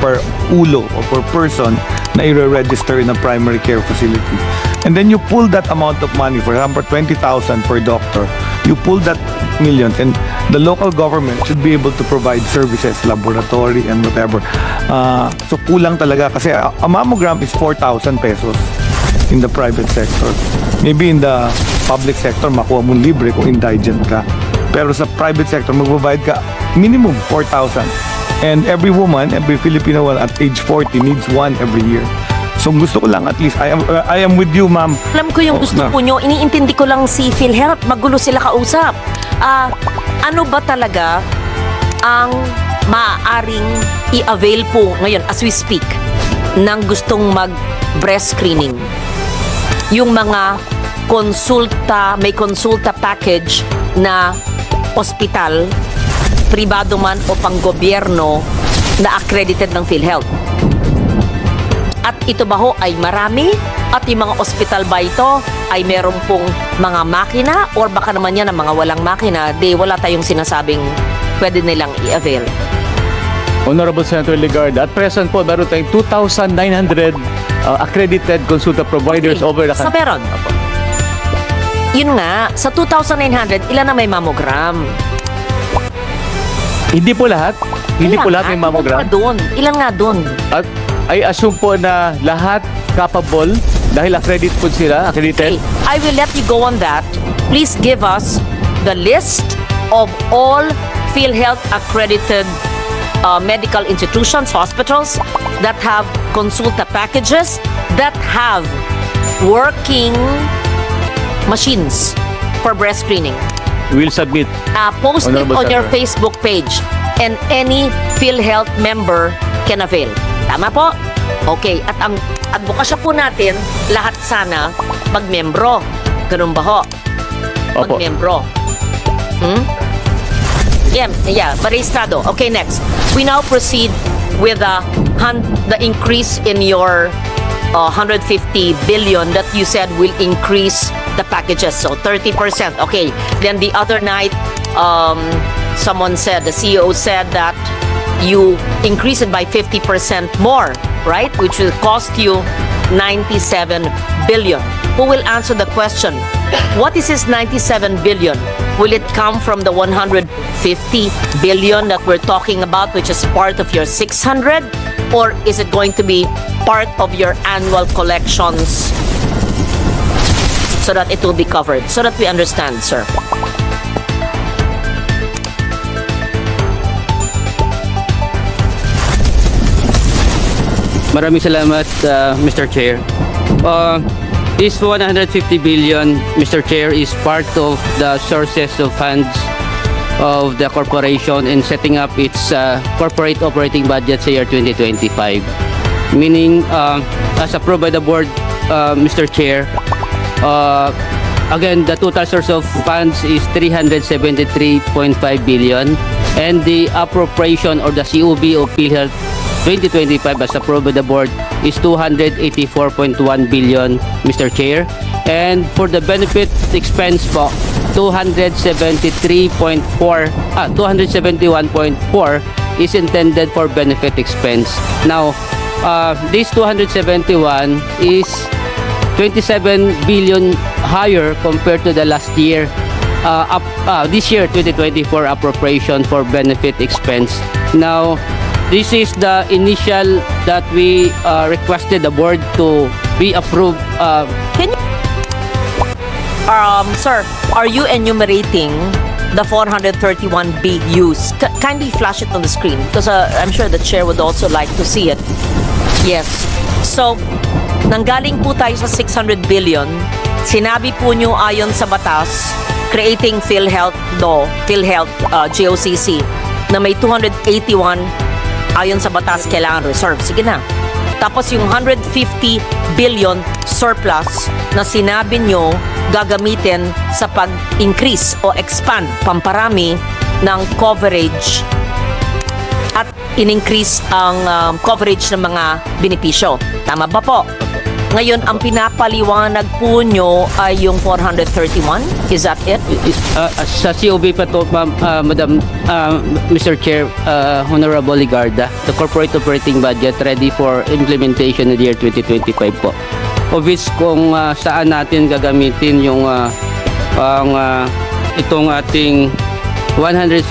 per ulo or per person na i-register in a primary care facility. And then you pull that amount of money, for example, 20,000 per doctor. You pull that millions, and the local government should be able to provide services, laboratory and whatever. So kulang talaga kasi a mammogram is 4,000 pesos in the private sector. Maybe in the public sector, makuha mo libre kung indigent ka. Pero sa private sector, mag-provide ka minimum 4,000. And every woman, every Filipino at age 40 needs one every year. So gusto ko lang at least, I am with you, ma'am. Alam ko yung gusto po nyo, iniintindi ko lang si PhilHealth, magulo sila kausap. Ano ba talaga ang maaaring i-avail po ngayon as we speak ng gustong mag-breast screening? Yung mga konsulta, may konsulta package na ospital, pribado man o panggobyerno na accredited ng PhilHealth. At ito ba ho ay marami? At yung mga ospital ba ito ay meron pong mga makina? Or baka naman yan ang mga walang makina, di wala tayong sinasabing pwede nilang i-avail. Honorable Senator Legarda, at present po, meron tayong 2,900 accredited consulta providers over the Sa country. meron. Yun nga, sa 2,900, ilan na may mammogram? Hindi po lahat. Hindi po lahat may mammogram. Ilan nga doon? At I assume po na lahat capable dahil accredited po sila, accredited. Okay, I will let you go on that. Please give us the list of all PhilHealth accredited medical institutions, hospitals that have consulta packages, that have working machines for breast screening. We'll submit. Post it Honorable on your Senator. Facebook page and any PhilHealth member can avail. Tama po? Okay. At ang advokasya po natin, lahat sana magmembro. Ganun ba ho? Opo. Magmembro. Yeah, rehistrado. Okay, next. We now proceed with the increase in your 150 billion that you said will increase the packages. So 30%. Okay. Then the other night, someone said, the CEO said that you increase it by 50% more, right? Which will cost you 97 billion. Who will answer the question? What is this 97 billion? Will it come from the 150 billion that we're talking about, which is part of your 600? Or is it going to be part of your annual collections so that it will be covered? So that we understand, sir. Maraming salamat, Mr. Chair. This 150 billion, Mr. Chair, is part of the sources of funds of the corporation in setting up its corporate operating budget sa year 2025. Meaning, as approved by the board, Mr. Chair, again, the total source of funds is 373.5 billion, and the appropriation or the COB of PhilHealth 2025 as approved by the board is 284.1 billion, Mr. Chair. And for the benefit expense po, 271.4 is intended for benefit expense. Now, this 271 is 27 billion higher compared to the last year. This year 2024 appropriation for benefit expense. Now, this is the initial that we requested the board to be approved. Can you, sir, are you enumerating the 431B use? Kindly flash it on the screen because I'm sure the chair would also like to see it. Yes. So, nanggaling po tayo sa 600 billion. Sinabi po nyo ayon sa batas, creating PhilHealth law, PhilHealth GOCC, na may 281 ayon sa batas kailangan reserve. Sige na. Tapos yung 150 billion surplus na sinabi nyo gagamitin sa pag-increase o expand, pamparami ng coverage at in-increase ang coverage ng mga benepisyo. Tama ba po? Ngayon, ang pinapaliwanag po nyo ay yung 431? Is that it? Sa COB pa to, Madam, Mr. Chair, Honorable Legarda, the corporate operating budget ready for implementation in the year 2025 po. Of which kung saan natin gagamitin yung itong ating 150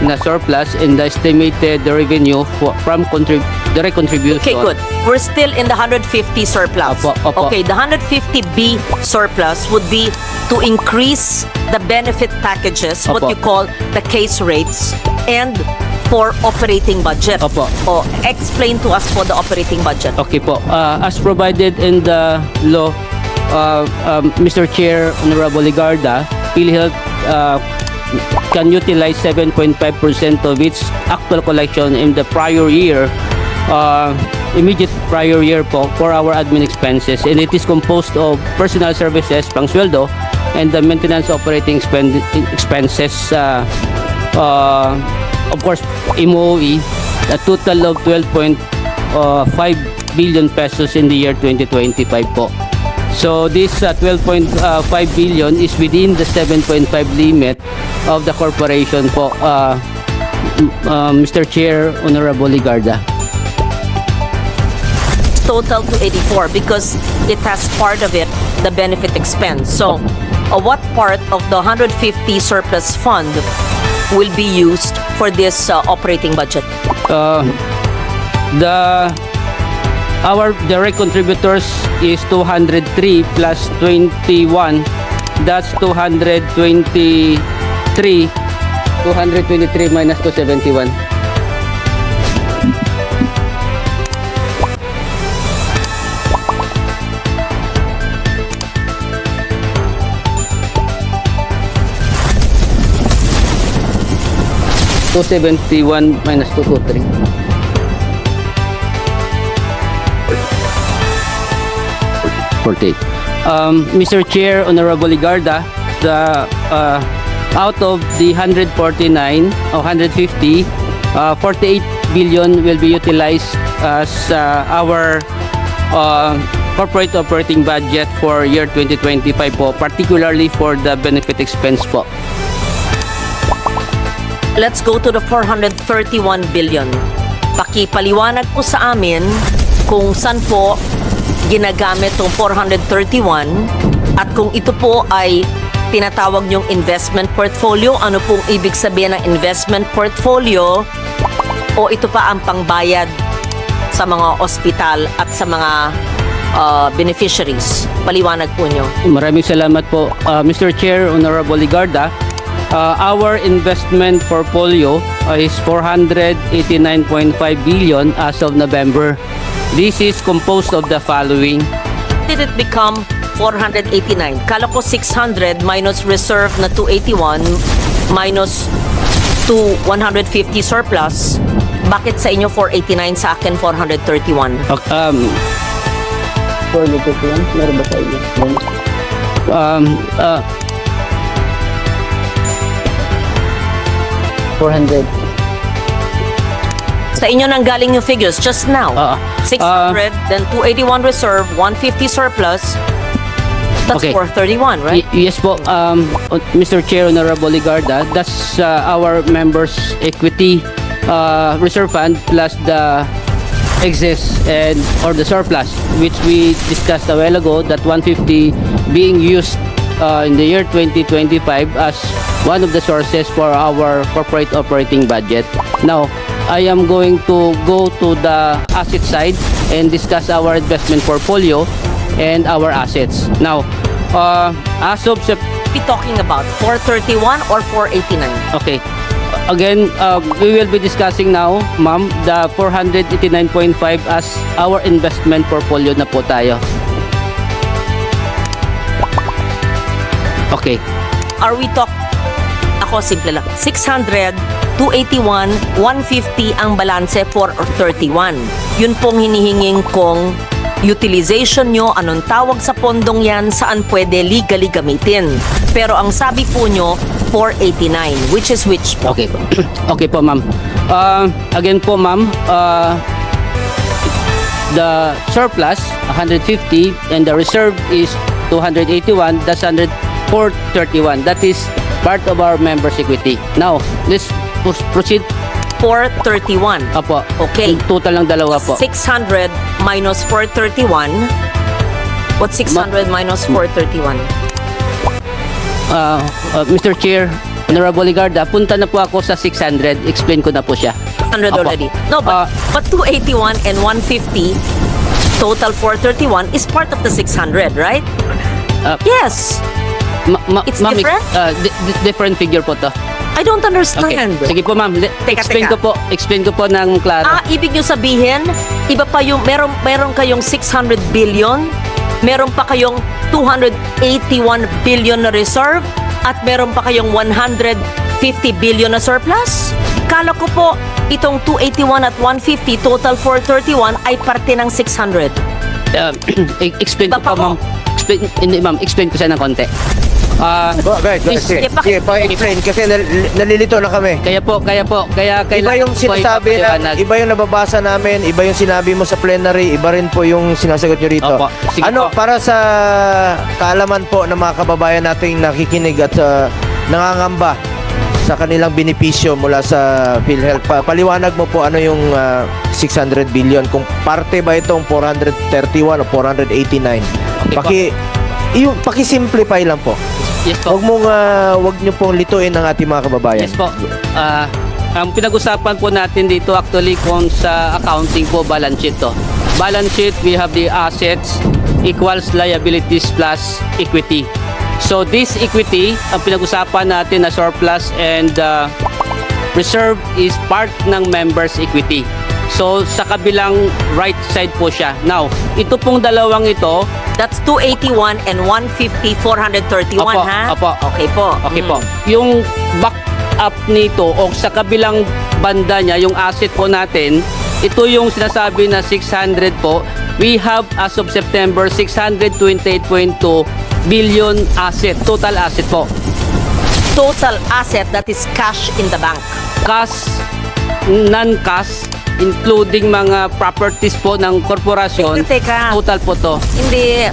na surplus and the estimated revenue from direct contribution. Okay, good. We're still in the 150 surplus. Opo. Okay, the 150B surplus would be to increase the benefit packages, what Opo. you call the case rates, and for operating budget. Opo. O, explain to us for the operating budget. Okay po. As provided in the law, Mr. Chair, Honorable Legarda, PhilHealth can utilize 7.5% of its actual collection in the prior year, immediate prior year po, for our admin expenses, and it is composed of personal services, pangsweldo, and the maintenance operating expenses, of course, MOE, a total of 12.5 billion pesos in the year 2025 po. So this 12.5 billion is within the 7.5 limit of the corporation po, Mr. Chair, Honorable Legarda. Total to 84 because it has part of it, the benefit expense. So, what part of the 150 surplus fund will be used for this operating budget? Our direct contributors is 203 plus 21. That's 223. 223 minus 271. $271 minus 223. Mr. Chair, Honorable Legarda, the out of the 149 or 150, 48 billion will be utilized as our corporate operating budget for year 2025 po, particularly for the benefit expense po. Let's go to the 431 billion. Pakipaliwanag po sa amin kung saan po ginagamit tong 431 at kung ito po ay tinatawag niyong investment portfolio. Ano pong ibig sabihin ng investment portfolio? O ito pa ang pangbayad sa mga ospital at sa mga beneficiaries? Paliwanag po niyo. Maraming salamat po, Mr. Chair, Honorable Legarda. Our investment portfolio is 489.5 billion as of November. This is composed of the following. Did it become 489? Kala ko 600 minus reserve na 281 minus 150 surplus. Bakit sa inyo 489, sa akin 431? Meron ba sa inyo? 400. Sa inyo nang galing yung figures just now. 600, then 281 reserve, 150 surplus. That's Okay. 431, right? Yes po, Mr. Chair, Honorable Legarda, that's our members' equity reserve fund plus the excess and or the surplus, which we discussed a while ago, that 150 being used in the year 2025 as one of the sources for our corporate operating budget. Now, I am going to go to the asset side and discuss our investment portfolio and our assets. Now, as of Be talking about 431 or 489? okay. Again, we will be discussing now, ma'am, the 489.5 as our investment portfolio na po tayo. Okay. Are we ako simple lang. 600, 281, 150 ang balanse for 31. Yun pong hinihinging kong utilization nyo, anong tawag sa pondong yan, saan pwede legally gamitin. Pero ang sabi po nyo, 489, which is which po? Okay po. Okay po, ma'am. Again po, ma'am, the surplus 150 and the reserve is 281. That's 431. That is part of our members' equity. Now, let's proceed. 431. Apo. Okay. Total ng dalawa po. 600 minus 431. What's 600 minus 431? Mr. Chair, Honorable Legarda, punta na po ako sa 600. Explain ko na po siya. 100 Apo. already. No, but 281 and 150, total 431 is part of the 600, right? Yes. It's Ma'am, different? Different figure po to. I don't Okay. understand. Sige po, ma'am. Explain ko po ng klaro. Ibig nyo sabihin, iba pa yung, meron kayong 600 billion, meron pa kayong 281 billion na reserve, at meron pa kayong 150 billion na surplus? Kala ko po, itong 281 at 150, total 431, ay parte ng 600. Explain Iba ko pa po, ma'am. Hindi, ma'am. Explain ko siya ng konti. Guys, sige, pa-explain kasi nalilito na kami. Kaya Iba yung sinasabi na, iba yung nababasa namin, iba yung sinabi mo sa plenary, iba rin po yung sinasagot nyo rito. Opo, sige Ano, po. para sa kaalaman po ng mga kababayan nating nakikinig at nangangamba sa kanilang benepisyo mula sa PhilHealth, paliwanag mo po ano yung 600 billion, kung parte ba itong 431 o 489. Paki-simplify lang po. Yes po. Wag niyo pong lituin ang ating mga kababayan. Yes po. Ang pinag-usapan po natin dito actually kung sa accounting po, balance sheet to. Balance sheet, we have the assets equals liabilities plus equity. So this equity, ang pinag-usapan natin na surplus and reserve is part ng members' equity. So sa kabilang right side po siya. Now, ito pong dalawang ito, That's 281 and 150, 431, Opo, ha? opo. Okay po. okay po. Yung back up nito o sa kabilang banda niya, yung asset po natin, ito yung sinasabi na 600 po. We have as of September 628.2 billion asset, total asset po. Total asset, that is cash in the bank. Cash, non-cash, including mga properties po ng korporasyon. Teka. Total po to. Hindi.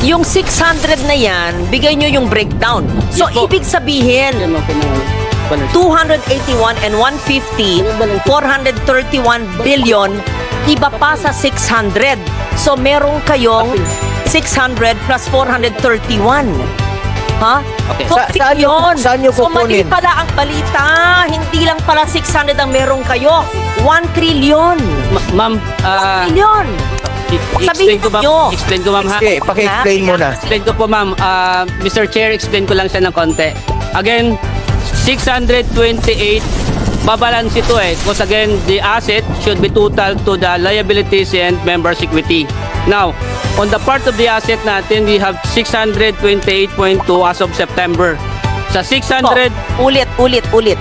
Yung 600 na yan, bigay nyo yung breakdown. So, Yes po. ibig sabihin, 281 and 150, 431 billion, iba pa sa 600. So, meron kayong 600 plus 431. Ha? Okay. So, Saan nyo So, mali kukunin? pala ang balita. Hindi lang pala 600 ang meron kayo. 1 trillion. Ma'am, 1 trillion. explain ko nyo. ma'am. Explain ko ma'am ha. Okay, paki-explain mo na. Explain ko po ma'am. Mr. Chair, explain ko lang siya ng konti. Again, 628, babalance ito eh. Because again, the asset should be total to the liabilities and members' equity. Now, on the part of the asset natin, we have 628.2 as of September. Sa 600, Ulit.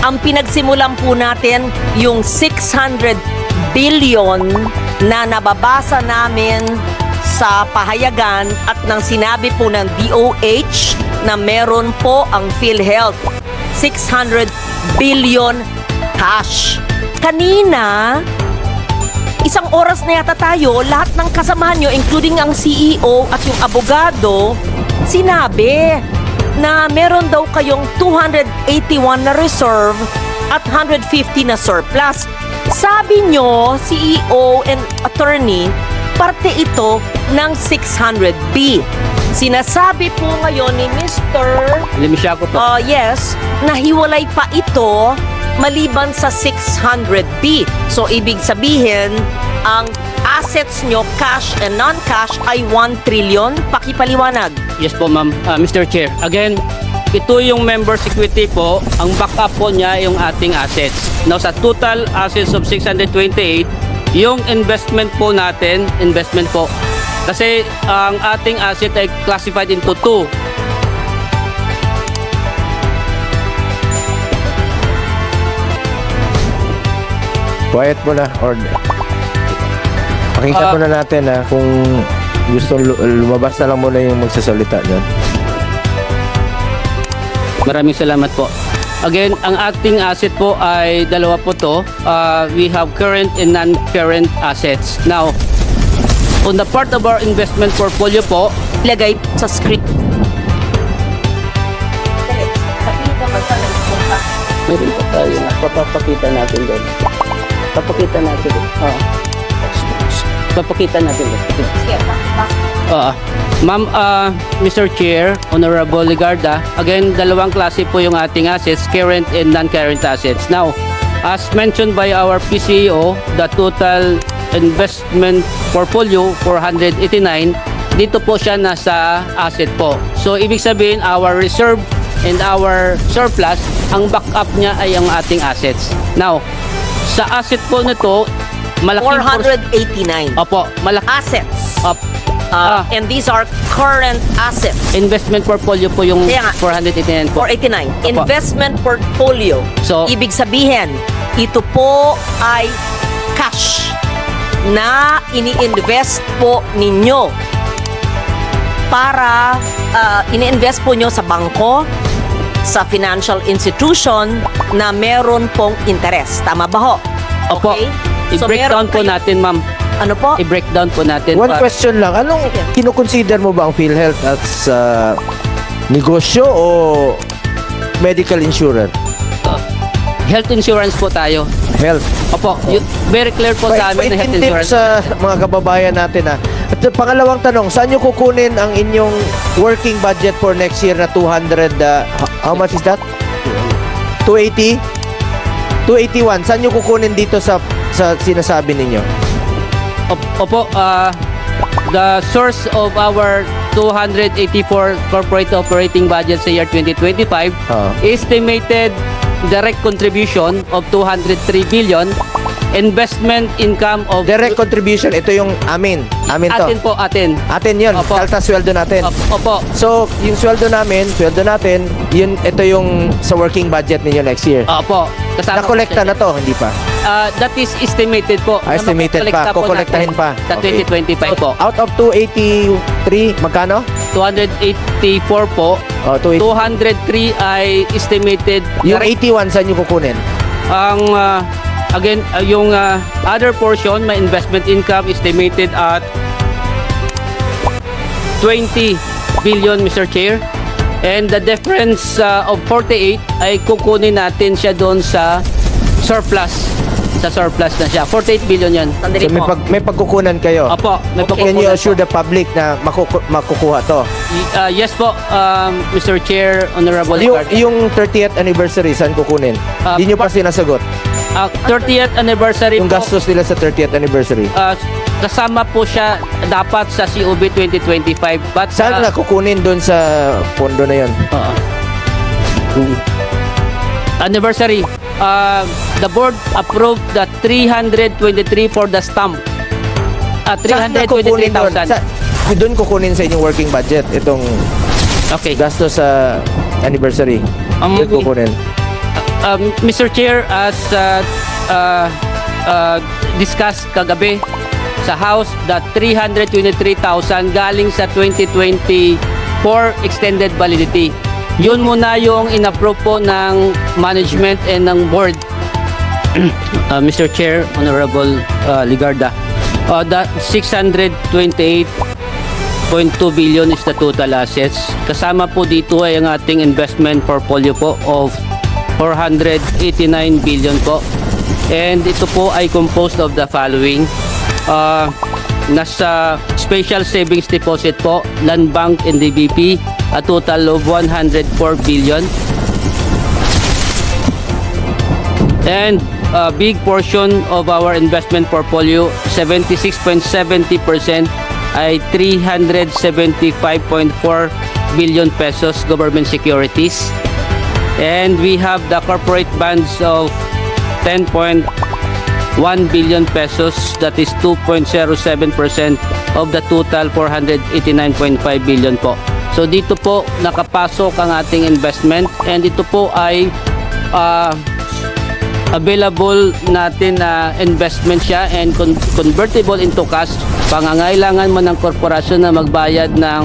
Ang pinagsimulan po natin yung 600 billion na nababasa namin sa pahayagan at nang sinabi po ng DOH na meron po ang PhilHealth 600 billion cash. Kanina, isang oras na yata tayo, lahat ng kasamahan nyo, including ang CEO at yung abogado, sinabi na meron daw kayong 281 na reserve at 150 na surplus. Sabi nyo, CEO and attorney, parte ito ng 600B. Sinasabi po ngayon ni Mr. limisya ko to. Yes, nahiwalay pa ito maliban sa 600B. So, ibig sabihin, ang assets nyo, cash and non-cash, ay 1 trillion. Pakipaliwanag. Yes po, ma'am. Mr. Chair, again, ito yung members' equity po. Ang backup po niya yung ating assets. Now, sa total assets of 628, yung investment po natin, kasi ang ating asset ay classified into two. Quiet mo na, or pakinggan muna natin kung gusto lumabas na lang muna yung magsasalita dyan. Maraming salamat po. Again, ang ating asset po ay dalawa po to. We have current and non-current assets. Now, on the part of our investment portfolio po, Ilagay sa script. meron po tayo na papakita natin doon. Papakita natin doon. Papakita natin doon. Ma'am, Mr. Chair, Honorable Legarda, again, dalawang klase po yung ating assets, current and non-current assets. Now, as mentioned by our PCEO, the total investment portfolio, 489, dito po siya nasa asset po. So, ibig sabihin, our reserve and our surplus, ang backup niya ay ang ating assets. Now, sa asset po nito, malaking 489 Opo, malaki. assets. And And these are current assets. investment portfolio po yung Kaya nga. 489 po. 489. Opo. Investment portfolio. So- ibig sabihin, ito po ay cash na ini-invest po ninyo para ini-invest po nyo sa bangko, sa financial institution na meron pong interest. Tama ba ho? Opo. Okay? I-breakdown meron po kayo- natin, ma'am. Ano po? I-breakdown po natin. One question lang, anong Sige. kinukonsider mo ba ang PhilHealth as negosyo o medical insurance? Health insurance po tayo. Health. Opo, very clear po sa amin na health Paintip insurance. sa mga kababayan natin At pangalawang tanong, saan nyo kukunin ang inyong working budget for next year na 200, how much is that? 280? 281. Saan nyo kukunin dito sa sinasabi ninyo? Opo, the source of our 284 corporate operating budget sa year 2025 estimated direct contribution of 203 billion, investment income of Direct contribution, ito yung amin. Amin to. atin po, atin. Atin yun. Opo. Kaltas sweldo natin. Opo. So, yung sweldo natin, yun, ito yung sa working budget ninyo next year. Opo. Kasama po Nakolekta siya. na to, hindi pa? That is estimated po. Na Estimated pa. makukolekta po Kukolektahin natin pa. Sa Okay. 2025 po. Out of 283, magkano? 284 po. 203 ay estimated. Yung 81, saan nyo kukunin? Ang again, yung other portion, my investment income estimated at 20 billion, Mr. Chair. And the difference of 48 ay kukunin natin siya doon sa surplus. Sa surplus na siya. 48 billion yan. Sandali So, po. may pagkukunan kayo. Opo, may Okay. Can you pagkukunan assure po. the public na makukuha to? Yes po, Mr. Chair, Honorable Yung, Legarda. yung 30th anniversary, saan kukunin? Hindi nyo pa sinasagot. 30th anniversary Yung po. gastos nila sa 30th anniversary. Kasama po siya dapat sa COB 2025. But Saan na kukunin doon sa pondo na yon? anniversary, the board approved the 323 for the stamp. Saan na kukunin doon? 323,000. Doon kukunin sa inyong working budget itong Okay. gastos sa anniversary. Doon kukunin. Mr. Chair, as discussed kagabi sa House, that 323,000 galing sa 2024 extended validity. Yun muna yung in-approve po ng management and ng board. Mr. Chair, Honorable Legarda, that 628.2 billion is the total assets. Kasama po dito ay ang ating investment portfolio po of 489 billion po. And ito po ay composed of the following. Nasa special savings deposit po, Land Bank and DBP, a total of 104 billion. And a big portion of our investment portfolio, 76.70%, ay 375.4 billion pesos government securities. And we have the corporate bonds of 10.1 billion pesos, that is 2.07% of the total 489.5 billion po. So dito po nakapasok ang ating investment, and ito po ay available natin na investment siya and convertible into cash. Pangangailangan mo ng korporasyon na magbayad ng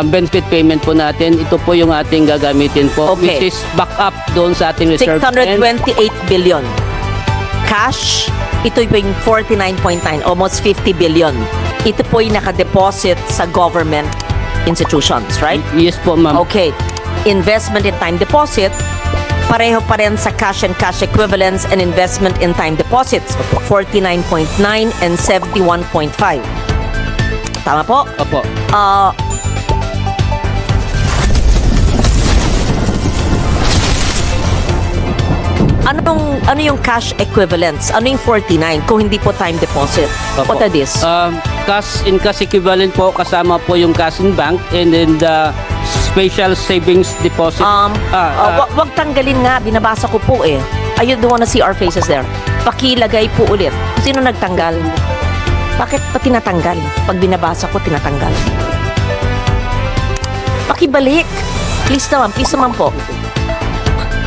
benefit payment po natin, ito po yung ating gagamitin po, Okay. which is back up doon sa ating reserve. 628 billion. Cash, ito yung 49.9, almost 50 billion. Ito po yung nakadeposit sa government institutions, right? Yes po, ma'am. Okay. Investment in time deposit, pareho pa rin sa cash and cash equivalents and investment in time deposits, 49.9 and 71.5. Tama po? Opo. Ano yung cash equivalents? Ano yung 49 kung hindi po time deposit? Opo. What are this? Cash in cash equivalent po, kasama po yung cash in bank and then the special savings deposit. Wag tanggalin nga, binabasa ko po eh. I don't wanna see our faces there. Pakilagay po ulit. Sino nagtanggal? Bakit pa tinatanggal? Pag binabasa ko, tinatanggal. Pakibalik. Please naman po.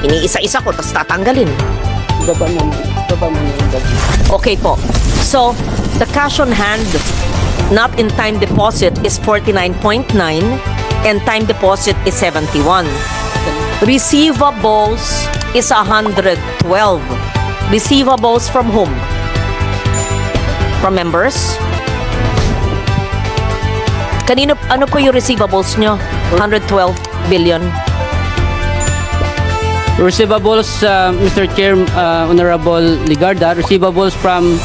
Iniisa-isa ko, tapos tatanggalin. Baba mo. Okay po. So, the cash on hand, not in time deposit, is 49.9 and time deposit is 71. Receivables is 112. Receivables from whom? From members? Ano po yung receivables nyo? 112 billion. Receivables, Mr. Chair, Honorable Legarda, receivables from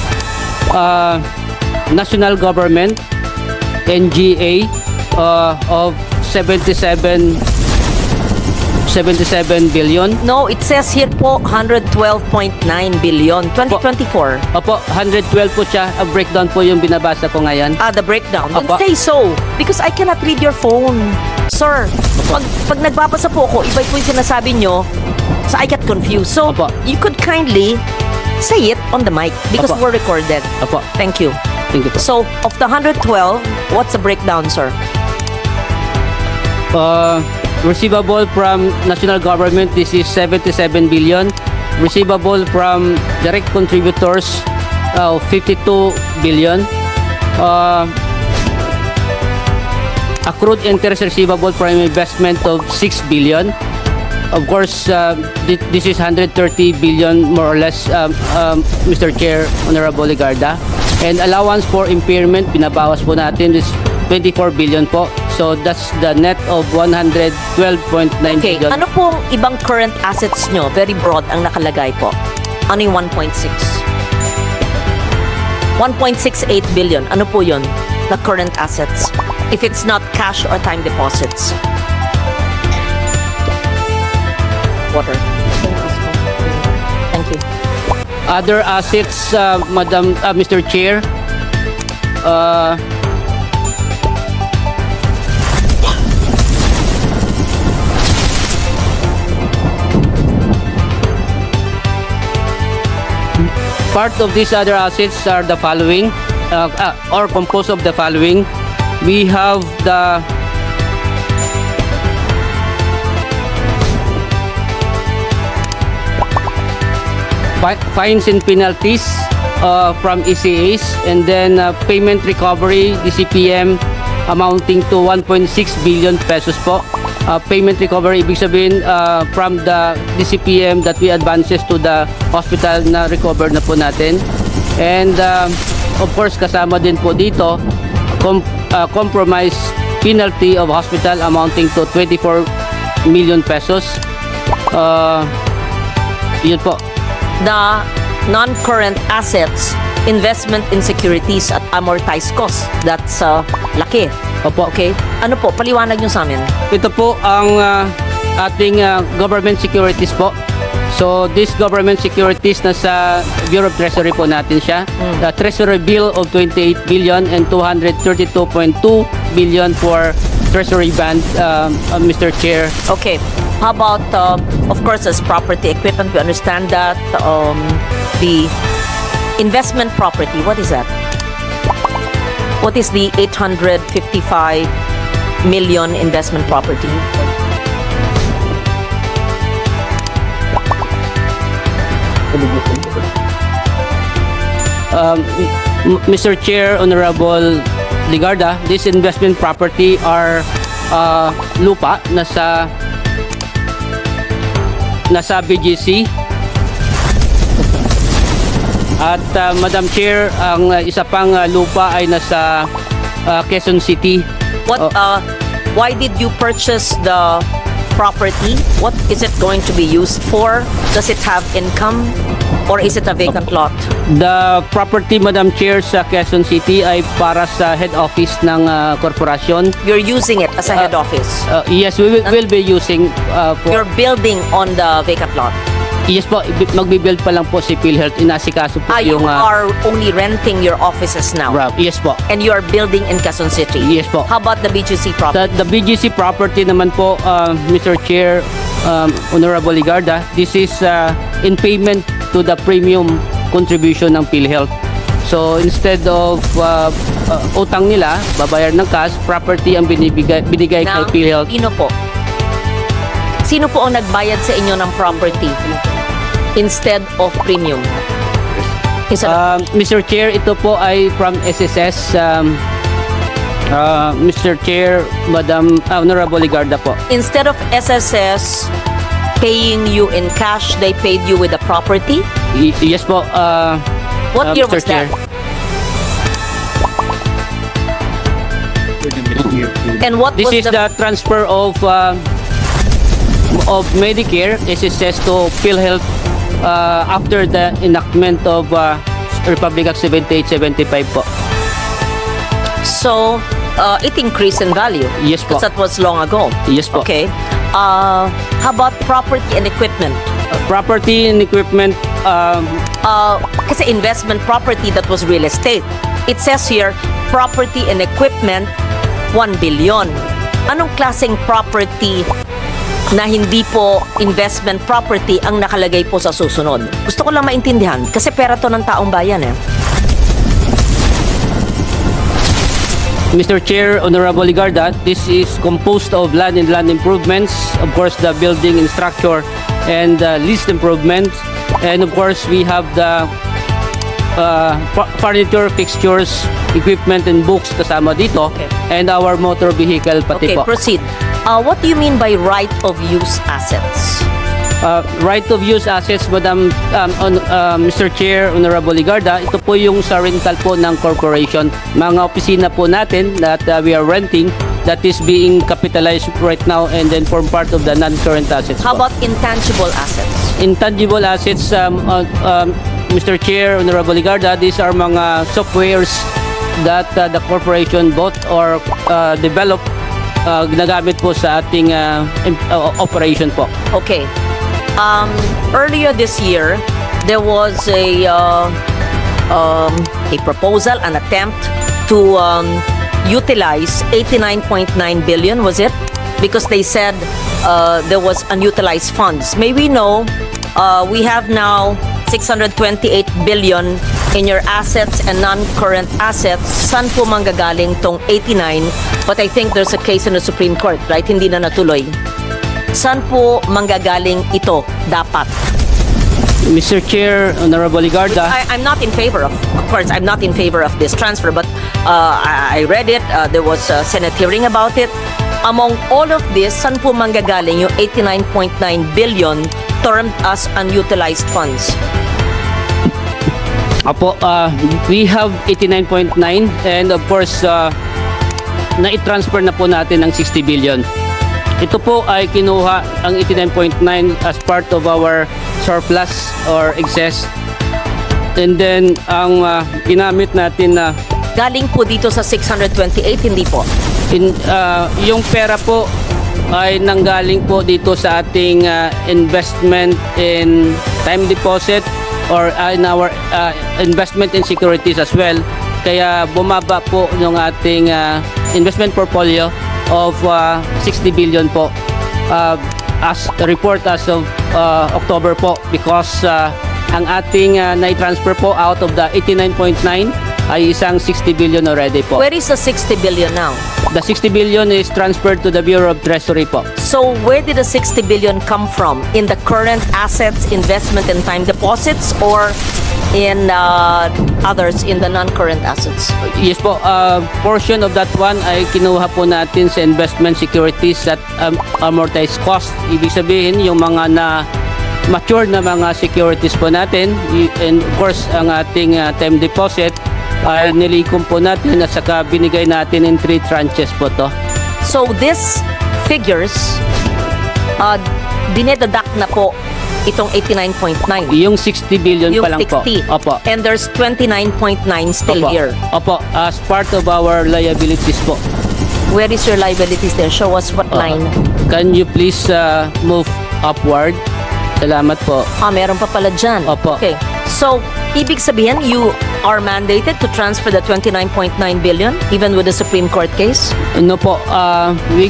national government, NGA, of 77 billion. No, it says here po 112.9 billion. 2024. Opo, 112 po siya. A breakdown po yung binabasa ko ngayon. The breakdown. Then Apa. say so. Because I cannot read your phone. Sir, pag nagbabasa po ako, iba po yung sinasabi nyo, so I get confused. So, Apa. you could kindly say it on the mic because Apa. we're recorded. Opo, Thank you. thank you po. So, of the 112, what's the breakdown, sir? Receivable from national government, this is 77 billion. Receivable from direct contributors, 52 billion. Accrued interest receivable from investment of 6 billion. Of course, this is 130 billion more or less, Mr. Chair, Honorable Legarda. And allowance for impairment, binabawas po natin, is 24 billion po. So that's the net of 112.9 Okay, billion. ano pong ibang current assets nyo? Very broad ang nakalagay po. Ano yung 1.6? 1.68 billion. Ano po yun? The current assets. If it's not cash or time deposits. Water. Thank you. Other assets, Madam, Mr. Chair, Part of these other assets are the following, or composed of the following. We have the fines and penalties from ECAs, and then payment recovery, DCPM, amounting to 1.6 billion pesos po. Payment recovery, ibig sabihin from the DCPM that we advances to the hospital na recover na po natin. And of course, kasama din po dito, compromise penalty of hospital amounting to 24 million pesos. Yun po. The non-current assets, investment in securities at amortized cost. That's laki. Opo. Okay. Ano po? Paliwanag nyo sa amin. Ito po ang ating government securities po. So, this government securities nasa Bureau of Treasury po natin siya. The Treasury bill of 28 billion and 232.2 billion for Treasury bond, Mr. Chair. Okay. How about, of course, as property equipment, we understand that the investment property, what is that? What is the 855 million investment property? Mr. Chair, Honorable Legarda, this investment property are lupa nasa BGC. At Madam Chair, ang isa pang lupa ay nasa Quezon City. Why did you purchase the property? What is it going to be used for? Does it have income? Or is it a vacant lot? The property, Madam Chair, sa Quezon City ay para sa head office ng korporasyon. You're using it as a head office. Yes, we will be using for... You're building on the vacant lot. Yes po, magbibuild pa lang po si PhilHealth. Inasikaso po You yung... are only renting your offices now. Yes po. And you are building in Quezon City. Yes po. How about the BGC property? The BGC property naman po, Mr. Chair, Honorable Legarda, this is in payment to the premium contribution ng PhilHealth. So instead of utang nila, babayar ng cash, property ang binigay kay PhilHealth. Sino po ang nagbayad sa inyo ng property instead of premium? Mr. Chair, ito po ay from SSS. Mr. Chair, Madam Honorable Legarda po. Instead of SSS paying you in cash, they paid you with the property? Yes po. What year Mr. was that? Chair. And what This was is the transfer of Medicare SSS to PhilHealth after the enactment of Republic Act 7875 po. So, it increased in value? Yes po. Because that was long ago? Yes po. Okay. How about property and equipment? Property and equipment, Kasi investment property, that was real estate. It says here, property and equipment, 1 billion. Anong klaseng property na hindi po investment property ang nakalagay po sa susunod? Gusto ko lang maintindihan kasi pera to ng taong bayan eh. Mr. Chair, Honorable Legarda, this is composed of land and land improvements, of course the building and structure and lease improvements, and of course we have the furniture, fixtures, equipment and books kasama dito, Okay. and our motor vehicle pati Okay, po. proceed. What do you mean by right of use assets? Right of use assets, Madam Mr. Chair, Honorable Legarda, ito po yung sa rental po ng corporation. Mga opisina po natin that we are renting that is being capitalized right now and then form part of the non-current assets. How po. about intangible assets? Intangible assets, Mr. Chair, Honorable Legarda, these are mga softwares that the corporation bought or developed, ginagamit po sa ating operation po. Okay. Earlier this year, there was a proposal, an attempt to utilize 89.9 billion, was it? Because they said there was unutilized funds. May we know, we have now 628 billion in your assets and non-current assets, saan po manggagaling tong 89? But I think there's a case in the Supreme Court, right? Hindi na natuloy. Saan po manggagaling ito dapat? Mr. Chair, Honorable Legarda, I'm not in favor of course, I'm not in favor of this transfer, but I read it. There was a Senate hearing about it. Among all of this, saan po manggagaling yung 89.9 billion termed as unutilized funds? Apo, we have 89.9 and of course, na-transfer na po natin ang 60 billion. Ito po ay kinuha ang 89.9 as part of our surplus or excess. And then, ang ginamit natin na Galing po dito sa 628, hindi po. yung pera po ay nanggaling po dito sa ating investment in time deposit or in our investment in securities as well. Kaya bumaba po yung ating investment portfolio of 60 billion po as a report as of October po, because ang ating na-transfer po out of the 89.9 ay isang 60 billion already po. Where is the 60 billion now? The 60 billion is transferred to the Bureau of Treasury po. So where did the 60 billion come from? In the current assets, investment and time deposits, or in others in the non-current assets? Yes po, portion of that one ay kinuha po natin sa investment securities at amortized cost. Ibig sabihin, yung mga na mature na mga securities po natin, and of course, ang ating time deposit ay nilikom po natin at saka binigay natin in 3 tranches po to. So this figures, dinededuct na po itong 89.9. Yung 60 billion Yung pa lang 60. po. Opo. And there's 29.9 still Opo. here. Opo, as part of our liabilities po. Where is your liabilities there? Show us what line. Can you please move upward? Salamat po. Meron pa pala dyan. Opo. Okay. So, ibig sabihin, you are mandated to transfer the 29.9 billion even with the Supreme Court case? No po, we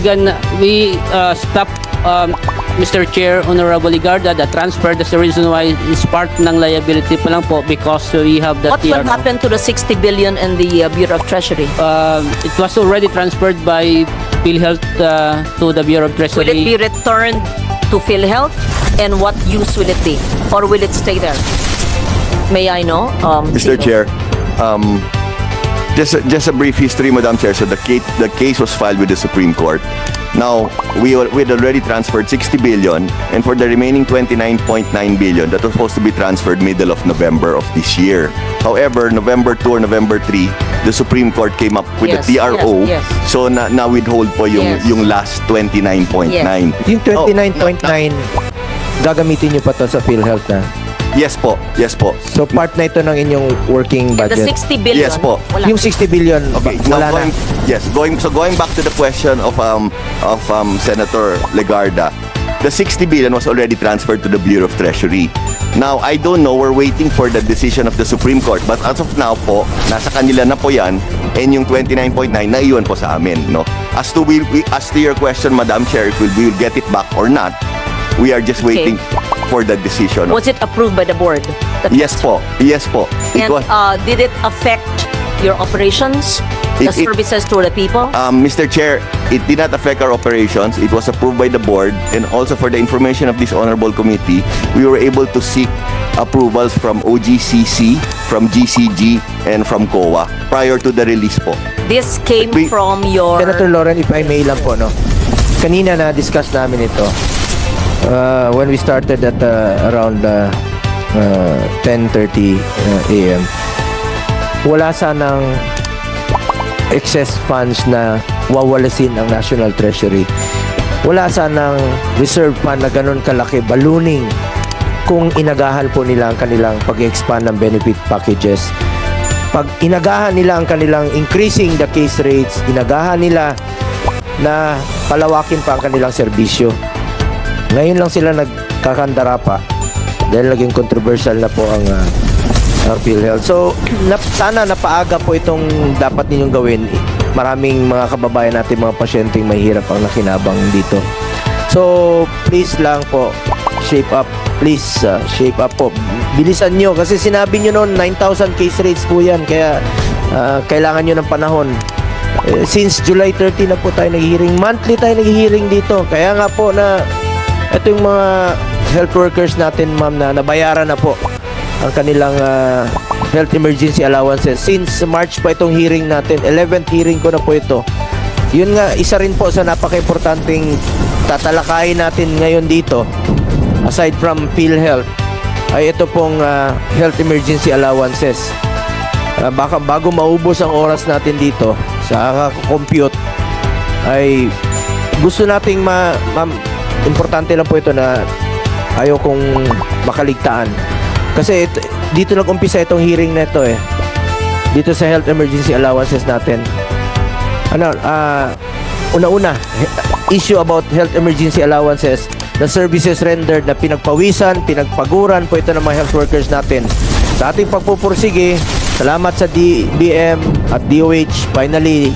stop Mr. Chair, Honorable Legarda, the transfer. That's the reason why it's part ng liability pa lang po, because we have that What will happen to the 60 billion in the Bureau of Treasury? It was already transferred by PhilHealth to the Bureau of Treasury. Will it be returned to PhilHealth? And what use will it be? Or will it stay there? May I know? Mr. Sino? Chair, just a brief history, Madam Chair. So the case was filed with the Supreme Court. Now, we had already transferred 60 billion, and for the remaining 29.9 billion, that was supposed to be transferred middle of November of this year. However, November 2 or November 3, the Supreme Court came up with Yes, the TRO. yes, yes. So na withhold po Yes. yung last 29.9. Yes. Yung 29.9, gagamitin nyo pa to sa PhilHealth na. Yes po. Yes po. So part na ito ng inyong working The budget. 60 billion? Yes po. Wala. Yung 60 billion, Okay, wala now na. going back to the question of Senator Legarda, the 60 billion was already transferred to the Bureau of Treasury. Now, I don't know, we're waiting for the decision of the Supreme Court, but as of now po, nasa kanila na po yan, and yung 29.9 naiwan po sa amin, no? As to your question, Madam Chair, if we will get it back or not, we are just waiting for the decision. Was it approved by the board? Yes po. Yes po. It And was. did it affect your operations? The It- services to the people? Mr. Chair, it did not affect our operations. It was approved by the board, and also for the information of this honorable committee, we were able to seek approvals from OGCC, from GCG, and from Kawawa prior to the release po. This came we- from your... Senator Loren, if I may lang po, no? Kanina na-discuss namin ito. When we started at around 10:30 a.m. Wala sanang excess funds na wawalasin ang National Treasury. Wala sanang reserve fund na ganun kalaki, ballooning, kung inagahan po nila ang kanilang pag-expand ng benefit packages. Pag inagahan nila ang kanilang increasing the case rates, inagahan nila na palawakin pa ang kanilang serbisyo. Ngayon lang sila nagkakandara pa dahil naging controversial na po ang PhilHealth. So, sana napaaga po itong dapat ninyong gawin. Maraming mga kababayan natin, mga pasyenteng mahirap ang nakinabang dito. So, please lang po, shape up please shape up po. Bilisan nyo kasi sinabi nyo noon 9,000 case rates po yan, kaya kailangan nyo ng panahon. Since July 30 na po tayo nag-hearing, monthly tayo nag-hearing dito, kaya nga po na ito yung mga health workers natin, ma'am, na nabayaran na po ang kanilang health emergency allowances. Since March pa itong hearing natin, 11th hearing ko na po ito. Yun nga, isa rin po sa napaka-importanting tatalakayin natin ngayon dito, aside from PhilHealth, ay ito pong health emergency allowances. Baka bago maubos ang oras natin dito sa compute, ay gusto nating importante lang po ito na ayaw kong makaligtaan. Kasi dito nag-umpisa itong hearing na ito dito sa health emergency allowances natin. Una-una, issue about health emergency allowances, the services rendered na pinagpawisan, pinagpaguran po ito ng mga health workers natin. Sa ating pagpupursige, salamat sa DBM at DOH, finally,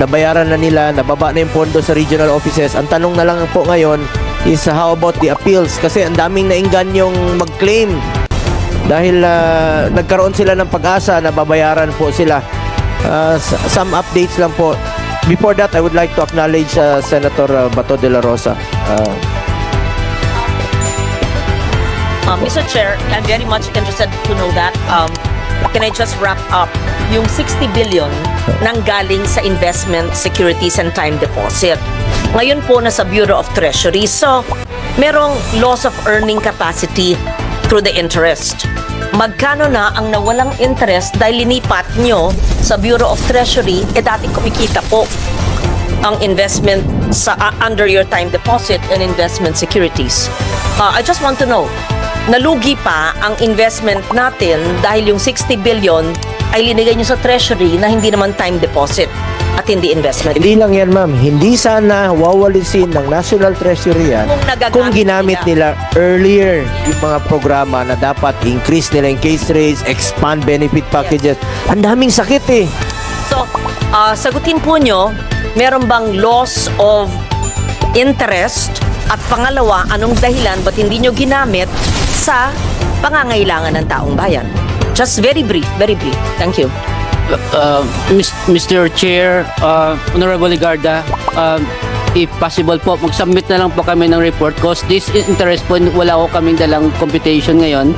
nabayaran na nila, nababa na yung pondo sa regional offices. Ang tanong na lang po ngayon is how about the appeals? Kasi ang daming naingganyong mag-claim dahil nagkaroon sila ng pag-asa na babayaran po sila. Some updates lang po. Before that, I would like to acknowledge Senator Bato de la Rosa. Mr. Chair, I'm very much interested to know that. Can I just wrap up? Yung 60 billion nang galing sa investment, securities, and time deposit. Ngayon po nasa Bureau of Treasury. So, merong loss of earning capacity through the interest. Magkano na ang nawalang interest dahil linipat nyo sa Bureau of Treasury, dati kumikita po ang investment sa under your time deposit and investment securities. I just want to know, nalugi pa ang investment natin dahil yung 60 billion ay linigay nyo sa Treasury na hindi naman time deposit at hindi investment. Hindi lang yan, ma'am. Hindi sana wawalisin ng National Treasury yan kung ginamit nila earlier yung mga programa na dapat increase nila yung case rates, expand benefit packages. Ang daming sakit So, sagutin po nyo, meron bang loss of interest? At pangalawa, anong dahilan ba't hindi nyo ginamit sa pangangailangan ng taong bayan? Just very brief, very brief. Thank you. Mr. Chair, Honorable Legarda, if possible po, mag-submit na lang po kami ng report because this interest po, wala ko kaming dalang computation ngayon.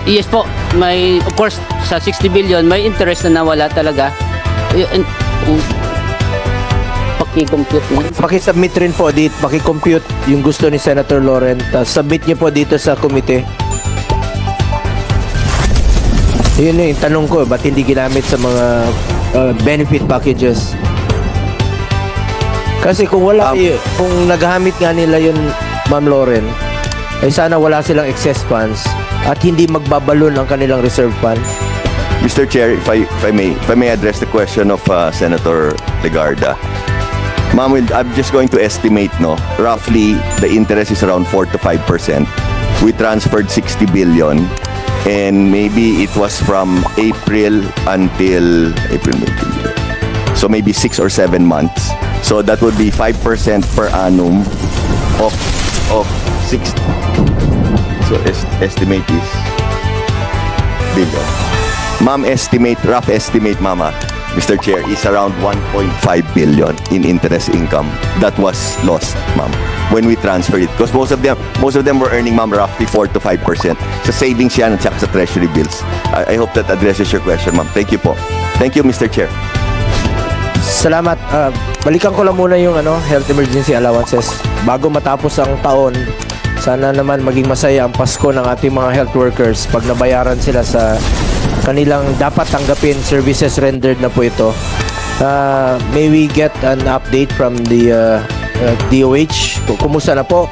Yes po, may, of course, sa 60 billion, may interest na nawala talaga. Paki-compute na. Paki-submit rin po dito, paki-compute yung gusto ni Senator Loren. Submit niyo po dito sa komite. Yun yung tanong ko, ba't hindi ginamit sa mga benefit packages? Kasi kung wala, kung naghamit nga nila yun, Ma'am Loren, ay sana wala silang excess funds at hindi magbabalon ang kanilang reserve fund. Mr. Chair, if I may address the question of Senator Legarda. Ma'am, I'm just going to estimate, roughly the interest is around 4 to 5%. We transferred 60 billion and maybe it was from April until May, June. So maybe 6 or 7 months. So that would be 5% per annum of 60. So estimate is billion. Ma'am, rough estimate, Mama, Mr. Chair, is around 1.5 billion in interest income that was lost, ma'am, when we transferred it. Because most of them were earning, ma'am, roughly 4 to 5%. Sa savings yan at saka sa treasury bills. I hope that addresses your question, ma'am. Thank you po. Thank you, Mr. Chair. Salamat. Balikan ko lang muna yung health emergency allowances. Bago matapos ang taon, sana naman maging masaya ang Pasko ng ating mga health workers pag nabayaran sila sa kanilang dapat tanggapin services rendered na po ito. May we get an update from the DOH? Kumusta na po?